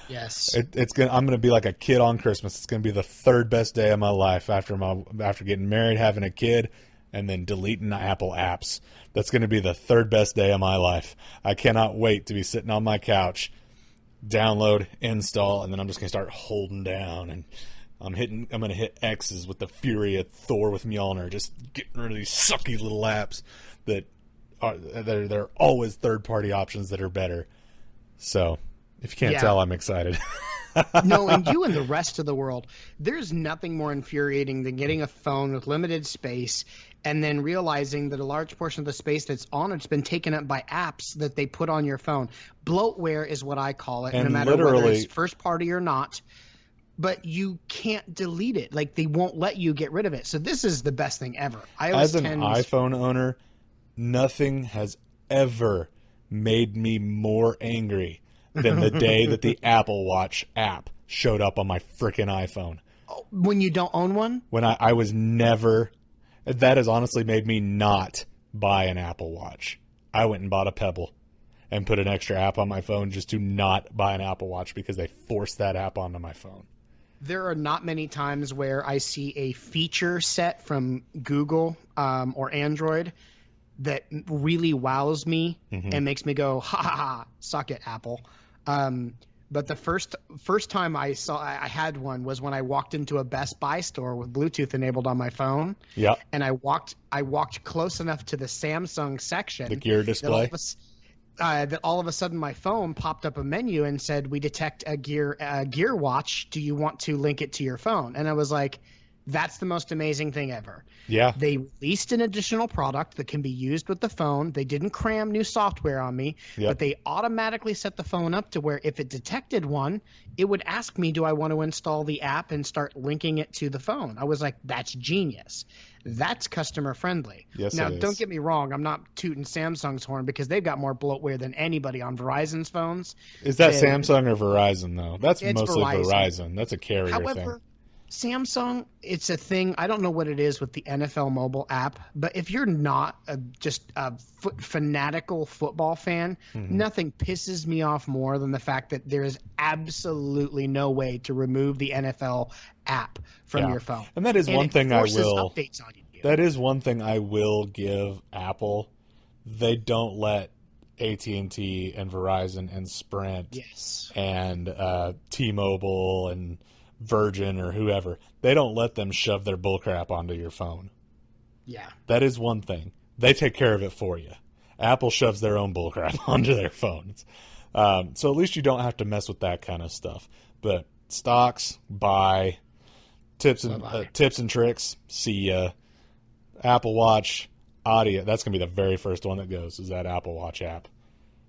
Yes. I'm gonna be like a kid on Christmas. It's gonna be the third best day of my life after getting married, having a kid, and then deleting the Apple apps. That's gonna be the third best day of my life. I cannot wait to be sitting on my couch, download, install, and then I'm just gonna start holding down, and I'm gonna hit X's with the fury of Thor with Mjolnir, just getting rid of these sucky little apps that are always third-party options that are better. So, if you can't tell, I'm excited. No, and you and the rest of the world, there's nothing more infuriating than getting a phone with limited space and then realizing that a large portion of the space that's on it's been taken up by apps that they put on your phone. Bloatware is what I call it, and no matter whether it's first party or not. but you can't delete it. Like, they won't let you get rid of it. So this is the best thing ever. As an iPhone owner, nothing has ever made me more angry than the day that the Apple Watch app showed up on my freaking iPhone. When you don't own one? When I was never... That has honestly made me not buy an Apple Watch. I went and bought a Pebble and put an extra app on my phone just to not buy an Apple Watch because they forced that app onto my phone. There are not many times where I see a feature set from Google or Android that really wows me and makes me go, ha ha ha, suck it, Apple. But the first time I had one was when I walked into a Best Buy store with Bluetooth enabled on my phone. Yeah. And I walked close enough to the Samsung section. The gear display. That all of a sudden my phone popped up a menu and said, "We detect a gear watch. Do you want to link it to your phone?" And I was like, that's the most amazing thing ever. Yeah. They released an additional product that can be used with the phone. They didn't cram new software on me, but they automatically set the phone up to where if it detected one, it would ask me, do I want to install the app and start linking it to the phone? I was like, that's genius. That's customer friendly. Yes, now, it is. don't get me wrong. I'm not tooting Samsung's horn because they've got more bloatware than anybody on Verizon's phones. Is that Samsung or Verizon, though? That's mostly Verizon. That's a carrier thing. Samsung, it's a thing. I don't know what it is with the NFL mobile app, but if you're not just a fanatical football fan, nothing pisses me off more than the fact that there is absolutely no way to remove the NFL app from your phone. And that is one thing I will. Updates on you. That is one thing I will give Apple. They don't let AT&T and Verizon and Sprint and T-Mobile and Virgin or whoever, they don't let them shove their bullcrap onto your phone. Yeah. That is one thing. They take care of it for you. Apple shoves their own bullcrap onto their phones. So at least you don't have to mess with that kind of stuff. But stocks, buy. Tips and tricks, see ya. Apple Watch, audio. That's going to be the very first one that goes, is that Apple Watch app.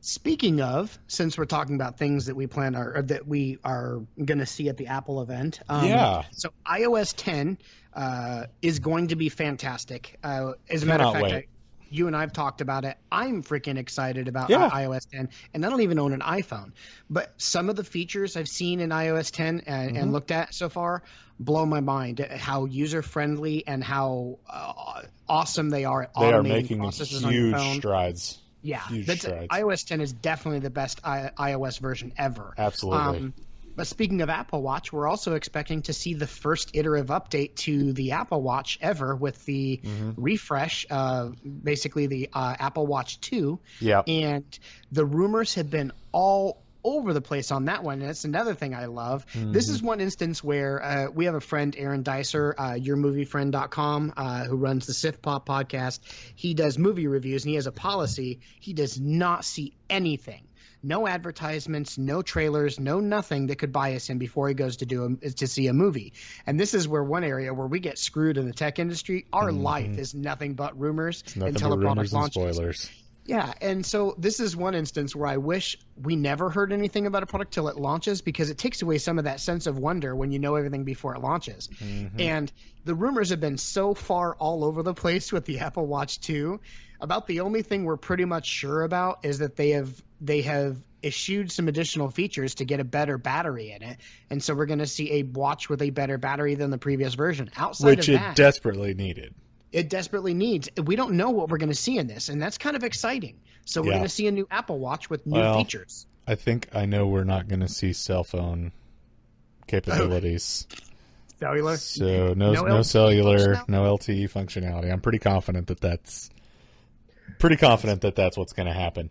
Speaking of, since we're talking about things that we plan or that we are going to see at the Apple event, so iOS 10 is going to be fantastic. As a matter of fact, you and I have talked about it. I'm freaking excited about iOS 10, and I don't even own an iPhone. But some of the features I've seen in iOS 10 and looked at so far blow my mind. How user-friendly and how awesome they are at automating processes on your phone. Huge strides. Yeah, iOS 10 is definitely the best iOS version ever. Absolutely. But speaking of Apple Watch, we're also expecting to see the first iterative update to the Apple Watch ever with the refresh, basically the Apple Watch 2. Yeah. And the rumors have been all over the place on that one, and it's another thing I love. This is one instance where we have a friend, Aaron Dicer, yourmoviefriend.com, who runs the Sif Pop podcast. He does movie reviews, and he has a policy. He does not see anything. No advertisements, no trailers, no nothing that could bias him before he goes to see a movie. And this is where one area where we get screwed in the tech industry. Our life is nothing but rumors until a product launches. Spoilers. Yeah, and so this is one instance where I wish we never heard anything about a product till it launches, because it takes away some of that sense of wonder when you know everything before it launches. And the rumors have been so far all over the place with the Apple Watch 2. About the only thing we're pretty much sure about is that they have issued some additional features to get a better battery in it. And so we're going to see a watch with a better battery than the previous version. Outside of that, which it desperately needed. It desperately needs. We don't know what we're going to see in this, and that's kind of exciting. So we're going to see a new Apple Watch with new features. I think I know we're not going to see cell phone capabilities. Cellular? So no cellular, no LTE functionality. I'm pretty confident that that's what's going to happen.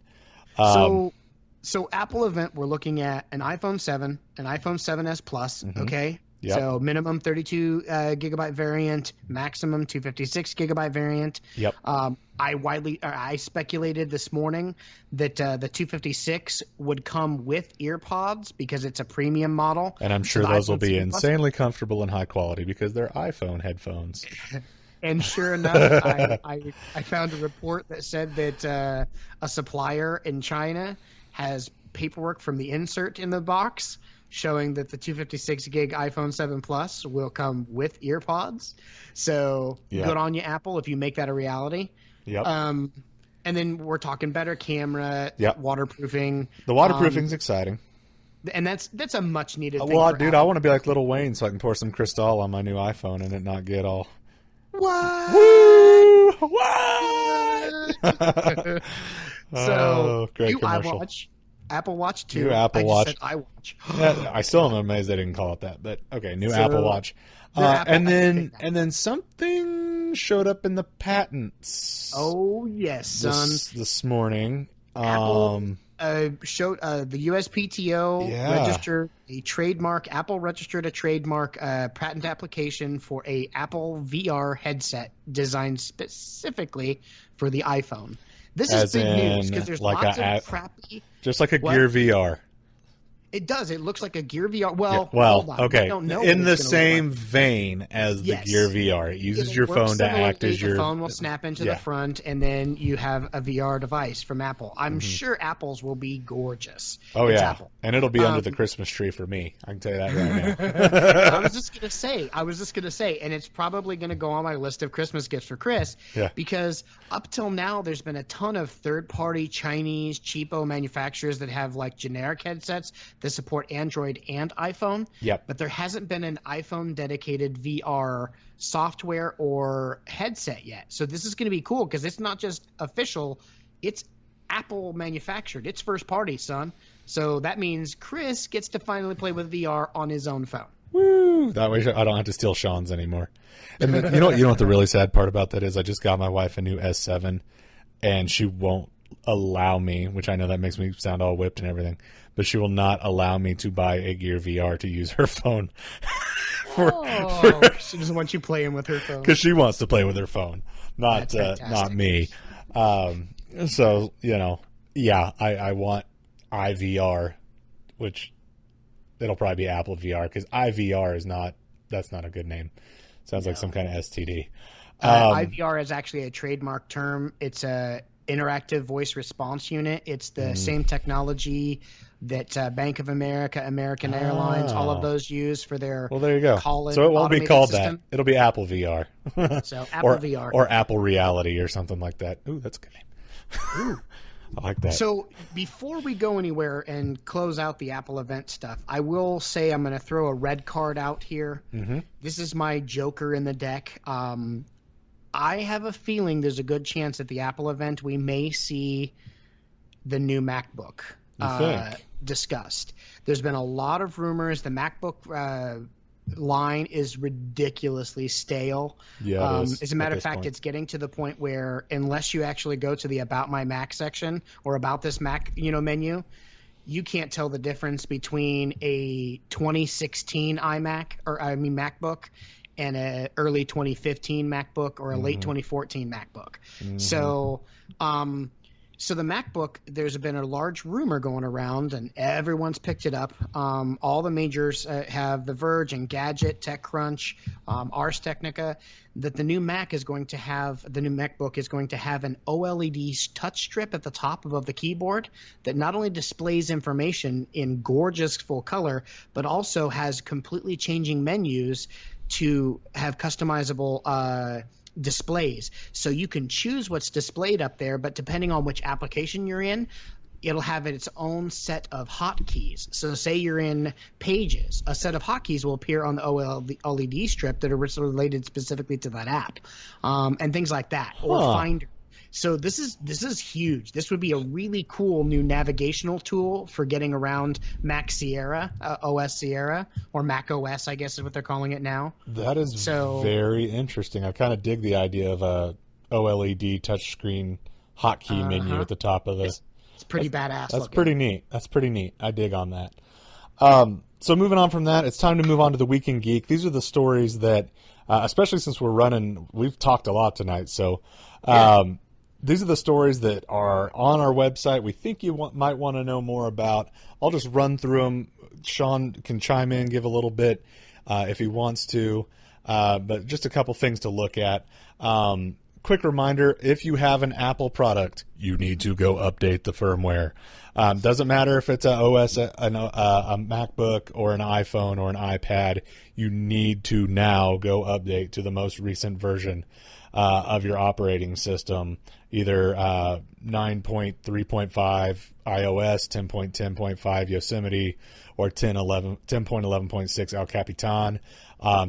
So Apple event, we're looking at an iPhone 7, an iPhone 7s Plus, okay? Yep. So minimum 32 gigabyte variant, maximum 256 gigabyte variant. Yep. I speculated this morning that the 256 would come with earpods because it's a premium model. And I'm sure those will be insanely comfortable and high quality because they're iPhone headphones. And sure enough, I found a report that said that a supplier in China has paperwork from the insert in the box showing that the 256 gig iPhone 7 Plus will come with earpods. So good on you, Apple, if you make that a reality. Yep. And then we're talking better camera, waterproofing. The waterproofing's exciting. And that's a much needed thing. Well, dude, Apple. I want to be like Lil Wayne so I can pour some Cristal on my new iPhone and it not get all... What? Woo! What? So, great new commercial. iWatch, Apple Watch 2. New Apple Watch. I just said iWatch. Yeah, I still am amazed they didn't call it that, but okay, new Apple Watch. And then something showed up in the patents. Oh yes, son. This morning. Apple showed the USPTO registered a trademark. Apple registered a trademark patent application for a Apple VR headset designed specifically for the iPhone. This is big news because there's lots of crappy. Just like a Gear VR. It does. It looks like a Gear VR. Well, hold on. Okay. I don't know in the same vein as the Gear VR, it uses your phone to act as your. The phone will snap into the front, and then you have a VR device from Apple. I'm sure Apple's will be gorgeous. Oh it's yeah, Apple. And it'll be under the Christmas tree for me. I can tell you that right now. I was just gonna say, and it's probably gonna go on my list of Christmas gifts for Chris. Yeah. Because up till now, there's been a ton of third-party Chinese cheapo manufacturers that have like generic headsets that support Android and iPhone. Yep. But there hasn't been an iPhone dedicated VR software or headset yet. So this is going to be cool because it's not just official, it's Apple manufactured. It's first party, son. So that means Chris gets to finally play with VR on his own phone. Woo! That way I don't have to steal Sean's anymore. And then, you know what the really sad part about that is? I just got my wife a new S7 and she won't allow me, which I know that makes me sound all whipped and everything, but she will not allow me to buy a Gear VR to use her phone. She doesn't want you playing with her phone. Because she wants to play with her phone, not me. So, I want iVR, which it'll probably be Apple VR, because iVR that's not a good name. Sounds like some kind of STD. iVR is actually a trademark term. It's a interactive voice response unit. It's the same technology that Bank of America, American Airlines, all of those use for their there you go. So it won't be called system. That. It'll be Apple VR. So Apple VR. Or Apple Reality or something like that. Ooh, that's a good name. Ooh. I like that. So before we go anywhere and close out the Apple event stuff, I will say I'm going to throw a red card out here. Mm-hmm. This is my joker in the deck. I have a feeling there's a good chance at the Apple event we may see the new MacBook discussed. There's been a lot of rumors. The MacBook line is ridiculously stale. Yeah, as a matter of fact, it's getting to the point where unless you actually go to the About My Mac section or About This Mac, menu, you can't tell the difference between a 2016 MacBook and a early 2015 MacBook or a late 2014 MacBook. Mm-hmm. So the MacBook, there's been a large rumor going around, and everyone's picked it up. All the majors have The Verge and Gadget, TechCrunch, Ars Technica, that the new MacBook is going to have an OLED touch strip at the top above the keyboard that not only displays information in gorgeous full color, but also has completely changing menus to have customizable displays. So you can choose what's displayed up there, but depending on which application you're in, it'll have its own set of hotkeys. So say you're in Pages, a set of hotkeys will appear on the OLED strip that are related specifically to that app, and things like that, or Finder. So this is huge. This would be a really cool new navigational tool for getting around Mac Sierra, OS Sierra, or Mac OS, I guess is what they're calling it now. That is very interesting. I kind of dig the idea of a OLED touchscreen hotkey menu at the top of the. It's pretty badass. That's pretty neat. That's pretty neat. I dig on that. So moving on from that, it's time to move on to the Week in Geek. These are the stories that, especially since we've talked a lot tonight. So. These are the stories that are on our website we think you might want to know more about. I'll just run through them. Sean can chime in, give a little bit if he wants to, but just a couple things to look at. quick reminder, if you have an Apple product, you need to go update the firmware. Doesn't matter if it's a OS, a MacBook, or an iPhone, or an iPad. You need to now go update to the most recent version of your operating system, either 9.3.5 iOS, 10.10.5 Yosemite, or 10.11.6 El Capitan,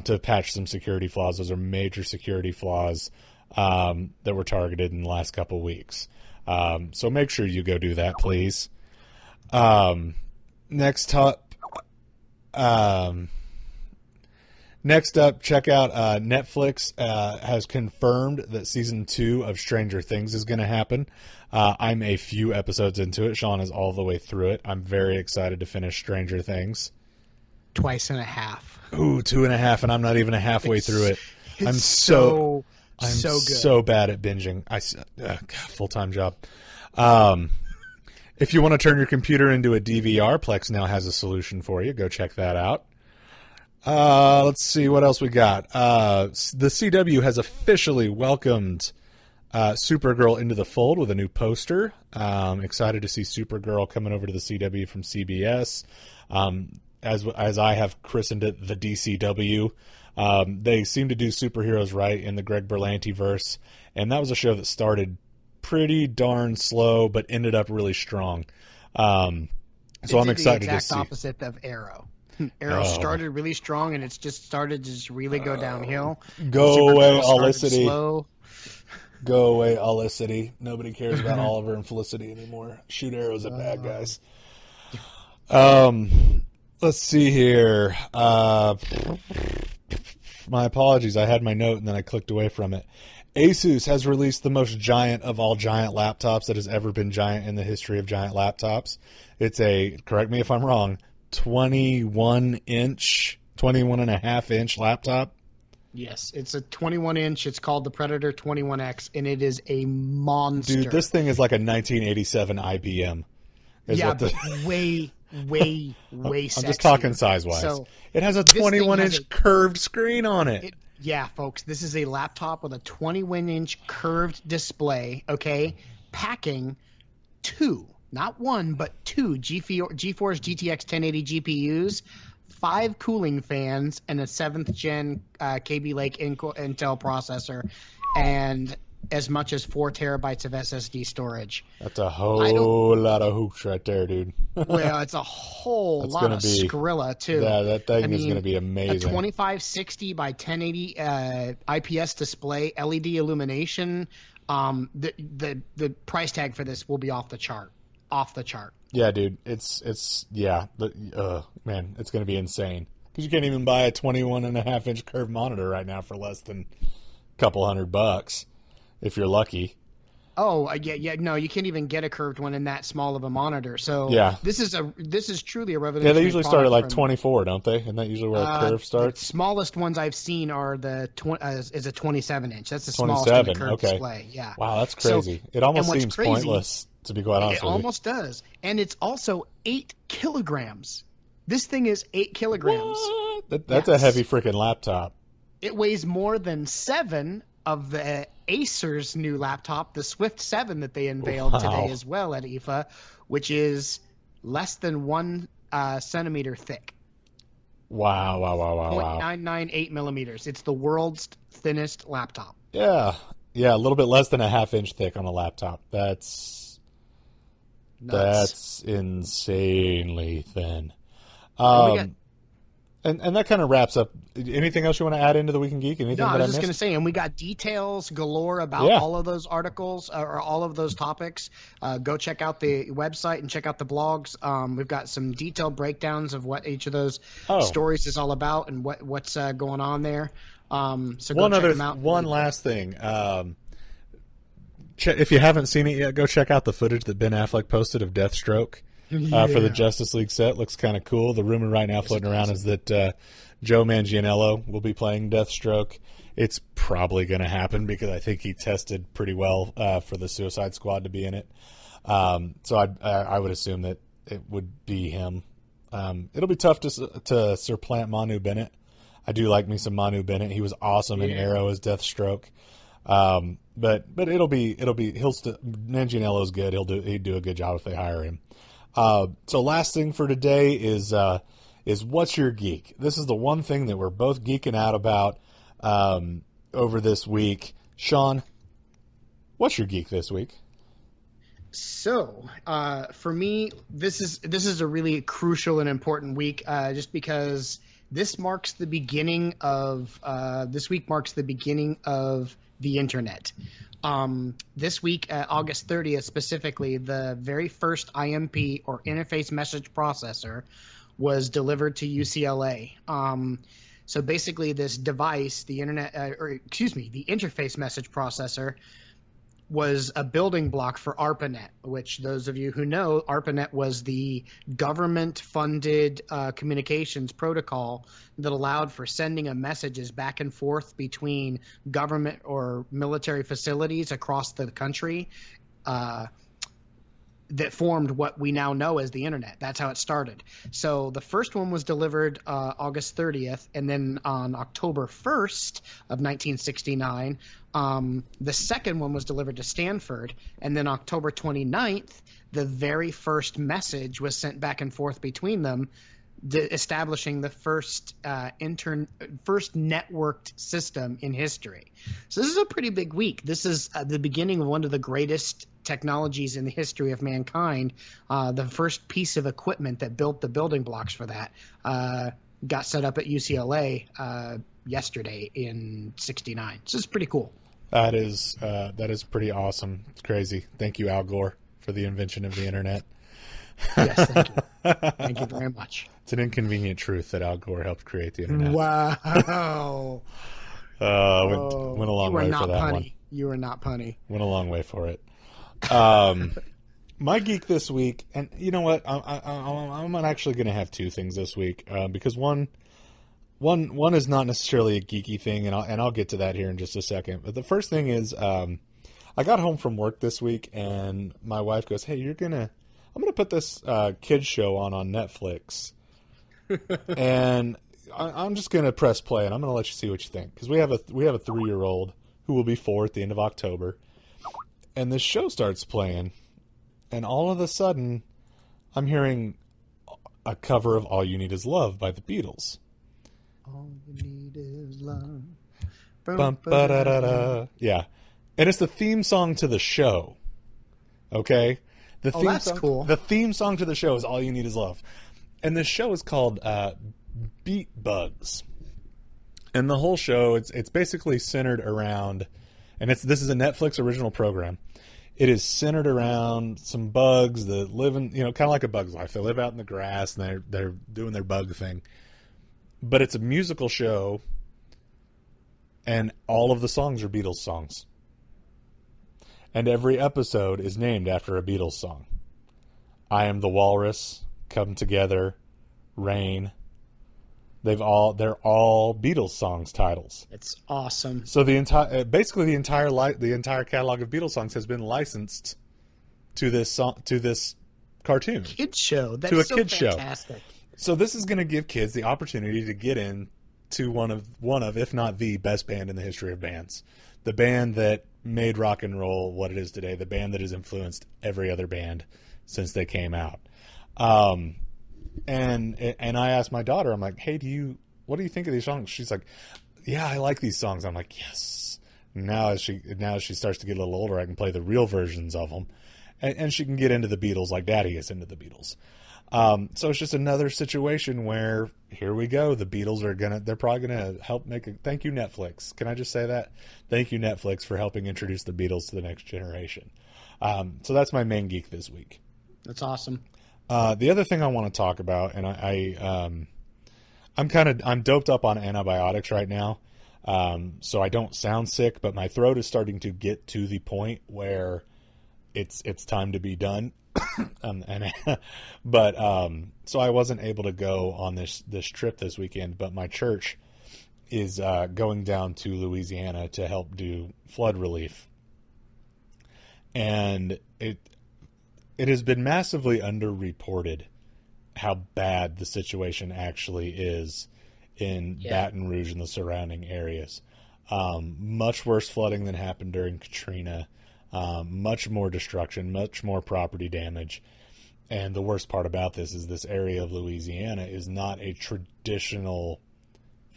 to patch some security flaws. Those are major security flaws that were targeted in the last couple weeks. So make sure you go do that, please. Next up, check out Netflix has confirmed that season 2 of Stranger Things is going to happen. I'm a few episodes into it. Sean is all the way through it. I'm very excited to finish Stranger Things. Twice and a half. Ooh, 2.5, and I'm not even halfway through it. I'm so good. So bad at binging. Full-time job. If you want to turn your computer into a DVR, Plex now has a solution for you. Go check that out. Let's see what else we got. The CW has officially welcomed Supergirl into the fold with a new poster. Excited to see Supergirl coming over to the CW from CBS. As I have christened it, the DCW. They seem to do superheroes right in the Greg Berlanti verse, and that was a show that started pretty darn slow but ended up really strong. So I'm excited to see. The exact opposite of Arrow. Arrow started really strong, and it's just started to just really go downhill. Go away, Olicity. Go away, Olicity. Nobody cares about Oliver and Felicity anymore. Shoot arrows at bad guys. Let's see here. My apologies. I had my note, and then I clicked away from it. Asus has released the most giant of all giant laptops that has ever been giant in the history of giant laptops. It's a, correct me if I'm wrong, 21.5-inch laptop. Yes, it's a 21-inch. It's called the Predator 21X, and it is a monster. Dude, this thing is like a 1987 IBM. But way sexier. I'm just talking size-wise. So, it has a 21-inch curved screen on it. Yeah, folks, this is a laptop with a 21-inch curved display, okay, packing 2, not 1, but 2 GeForce GTX 1080 GPUs, 5 cooling fans, and a 7th gen KB Lake Intel processor, and as much as 4 terabytes of SSD storage. That's a whole lot of hoops right there, dude. Well, it's a whole lot of Skrilla, too. Yeah, that thing is going to be amazing. A 2560 by 1080 IPS display, LED illumination. The price tag for this will be off the chart. Off the chart. Yeah, dude. Man, it's going to be insane. Because you can't even buy a 21.5-inch curved monitor right now for less than a couple $100. If you're lucky. Oh, yeah, no, you can't even get a curved one in that small of a monitor. So yeah. This is truly a revolutionary. Yeah, they usually start at like 24, don't they? Isn't that usually where a curve starts? The smallest ones I've seen are is a 27-inch. That's the smallest in the curved display. Yeah. Wow, that's crazy. So, it almost seems pointless, to be quite honest with you. It almost does. And it's also 8 kilograms. This thing is 8 kilograms. That's a heavy freaking laptop. It weighs more than 7 of the Acer's new laptop, the Swift 7 that they unveiled today as well at IFA, which is less than 1 centimeter thick. Wow. 0.998 millimeters. It's the world's thinnest laptop. Yeah, a little bit less than a half-inch thick on a laptop. That's insanely thin. And that kind of wraps up. Anything else you want to add into the Week in Geek? Anything I was just going to say, and we got details galore about all of those articles or all of those topics. Go check out the website and check out the blogs. We've got some detailed breakdowns of what each of those stories is all about and what's going on there. So go check them out. One last thing. If you haven't seen it yet, go check out the footage that Ben Affleck posted of Deathstroke. For the Justice League set. Looks kind of cool. The rumor right now floating around is that Joe Manganiello will be playing Deathstroke. It's probably going to happen because I think he tested pretty well for the Suicide Squad to be in it. So I would assume that it would be him. It'll be tough to supplant Manu Bennett. I do like me some Manu Bennett. He was awesome in Arrow as Deathstroke. But Manganiello's good. He'd do a good job if they hire him. So last thing for today is what's your geek? This is the one thing that we're both geeking out about over this week. Sean, what's your geek this week? So, for me, this is a really crucial and important week, just because this marks the beginning of this week marks the beginning of the internet. This week, August 30th specifically, the very first IMP or interface message processor was delivered to UCLA. So basically, this device, the interface message processor, was a building block for ARPANET, which those of you who know, ARPANET was the government-funded communications protocol that allowed for sending of messages back and forth between government or military facilities across the country that formed what we now know as the internet. That's how it started. So the first one was delivered August 30th, and then on October 1st of 1969, the second one was delivered to Stanford, and then October 29th, the very first message was sent back and forth between them, establishing the first networked system in history. So this is a pretty big week. This is the beginning of one of the greatest technologies in the history of mankind. The first piece of equipment that built the building blocks for that got set up at UCLA yesterday in '69. So it's pretty cool. That is pretty awesome. It's crazy. Thank you, Al Gore, for the invention of the internet. Yes, thank you. Thank you very much. It's an inconvenient truth that Al Gore helped create the internet. Wow. Went a long way for that one. You were not punny. Went a long way for it. My geek this week, and you know what? I'm actually going to have two things this week because one is not necessarily a geeky thing, and I'll get to that here in just a second. But the first thing is, I got home from work this week, and my wife goes, "Hey, I'm gonna put this kids show on Netflix," and I'm just gonna press play, and I'm gonna let you see what you think, because we have a 3-year-old who will be 4 at the end of October, and this show starts playing, and all of a sudden, I'm hearing a cover of "All You Need Is Love" by the Beatles. All you need is love. Yeah, and it's the theme song to the show. Okay. That's cool. The theme song to the show is "All You Need Is Love." And this show is called Beat Bugs. And the whole show, it's basically centered around, and this is a Netflix original program. It is centered around some bugs that live in, kind of like A Bug's Life. They live out in the grass, and they're doing their bug thing. But it's a musical show, and all of the songs are Beatles songs. And every episode is named after a Beatles song. "I Am the Walrus," "Come Together," "Rain." They're all Beatles songs titles. It's awesome. So the entire catalog of Beatles songs has been licensed to this cartoon. Kids show. That's to a so kids fantastic. show. So this is going to give kids the opportunity to get in to one of, if not the best band in the history of bands. The band that made rock and roll what it is today. The band that has influenced every other band since they came out. And I asked my daughter, I'm like, "Hey, what do you think of these songs?" She's like, "Yeah, I like these songs." I'm like, "Yes." Now as she starts to get a little older, I can play the real versions of them, and she can get into the Beatles like Daddy is into the Beatles. So it's just another situation where, here we go, the Beatles they're probably gonna help thank you, Netflix. Can I just say that? Thank you, Netflix, for helping introduce the Beatles to the next generation. So that's my main geek this week. That's awesome. The other thing I want to talk about, and I'm doped up on antibiotics right now. So I don't sound sick, but my throat is starting to get to the point where it's time to be done. So I wasn't able to go on this trip this weekend, but my church is going down to Louisiana to help do flood relief. And it has been massively underreported how bad the situation actually is in Baton Rouge and the surrounding areas. Much worse flooding than happened during Katrina. Much more destruction, much more property damage. And the worst part about this area of Louisiana is not a traditional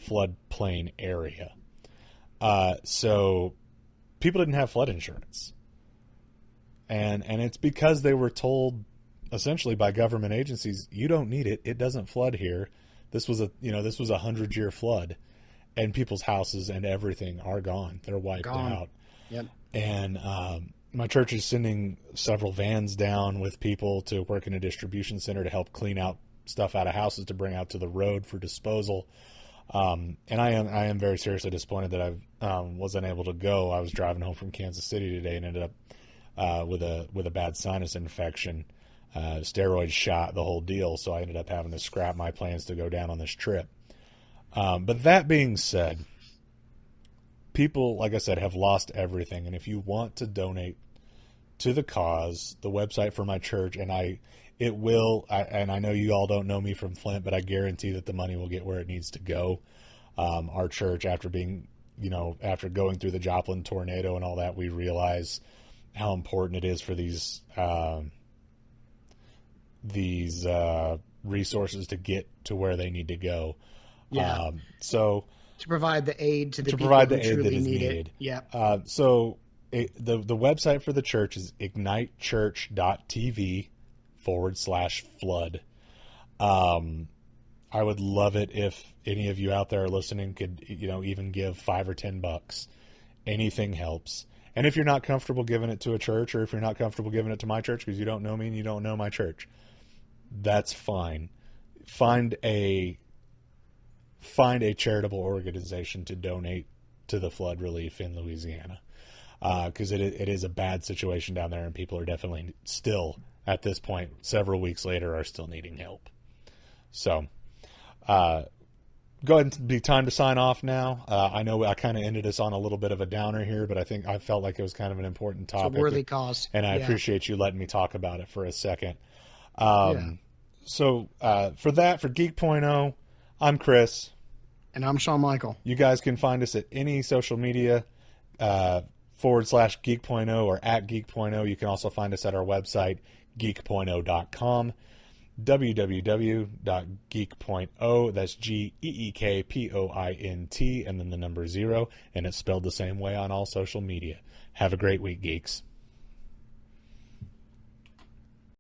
floodplain area. So people didn't have flood insurance. And it's because they were told essentially by government agencies, you don't need it. It doesn't flood here. This was a 100-year flood, and people's houses and everything are gone. They're wiped out. Yep. And my church is sending several vans down with people to work in a distribution center to help clean out stuff out of houses to bring out to the road for disposal. And I am very seriously disappointed that I wasn't able to go. I was driving home from Kansas City today and ended up with a bad sinus infection, steroid shot, the whole deal. So I ended up having to scrap my plans to go down on this trip. But that being said, people, like I said, have lost everything. And if you want to donate to the cause, the website for my church, and I know you all don't know me from Flint, but I guarantee that the money will get where it needs to go. Our church, after going through the Joplin tornado and all that, we realize how important it is for these resources to get to where they need to go. Yeah. So to provide the aid to the people provide the who aid truly that is need needed. it. Yeah. So the website for the church is ignitechurch.tv/flood. I would love it if any of you out there listening could, even give $5 or $10. Anything helps. And if you're not comfortable giving it to a church, or if you're not comfortable giving it to my church because you don't know me and you don't know my church, that's fine. Find a charitable organization to donate to the flood relief in Louisiana, because it is a bad situation down there, and people are definitely still, at this point, several weeks later, are still needing help. So, go ahead and be time to sign off now. I know I kind of ended us on a little bit of a downer here, but I felt like it was kind of an important topic. It's a worthy cause. And I appreciate you letting me talk about it for a second. So for Geek.0, I'm Chris. And I'm Shawn Michael. You guys can find us at any social media /Geek.0 or at Geek.0. You can also find us at our website, Geek.0.com. www.geek.0. That's GEEKPOINT, and then the number 0, and it's spelled the same way on all social media. Have a great week, geeks.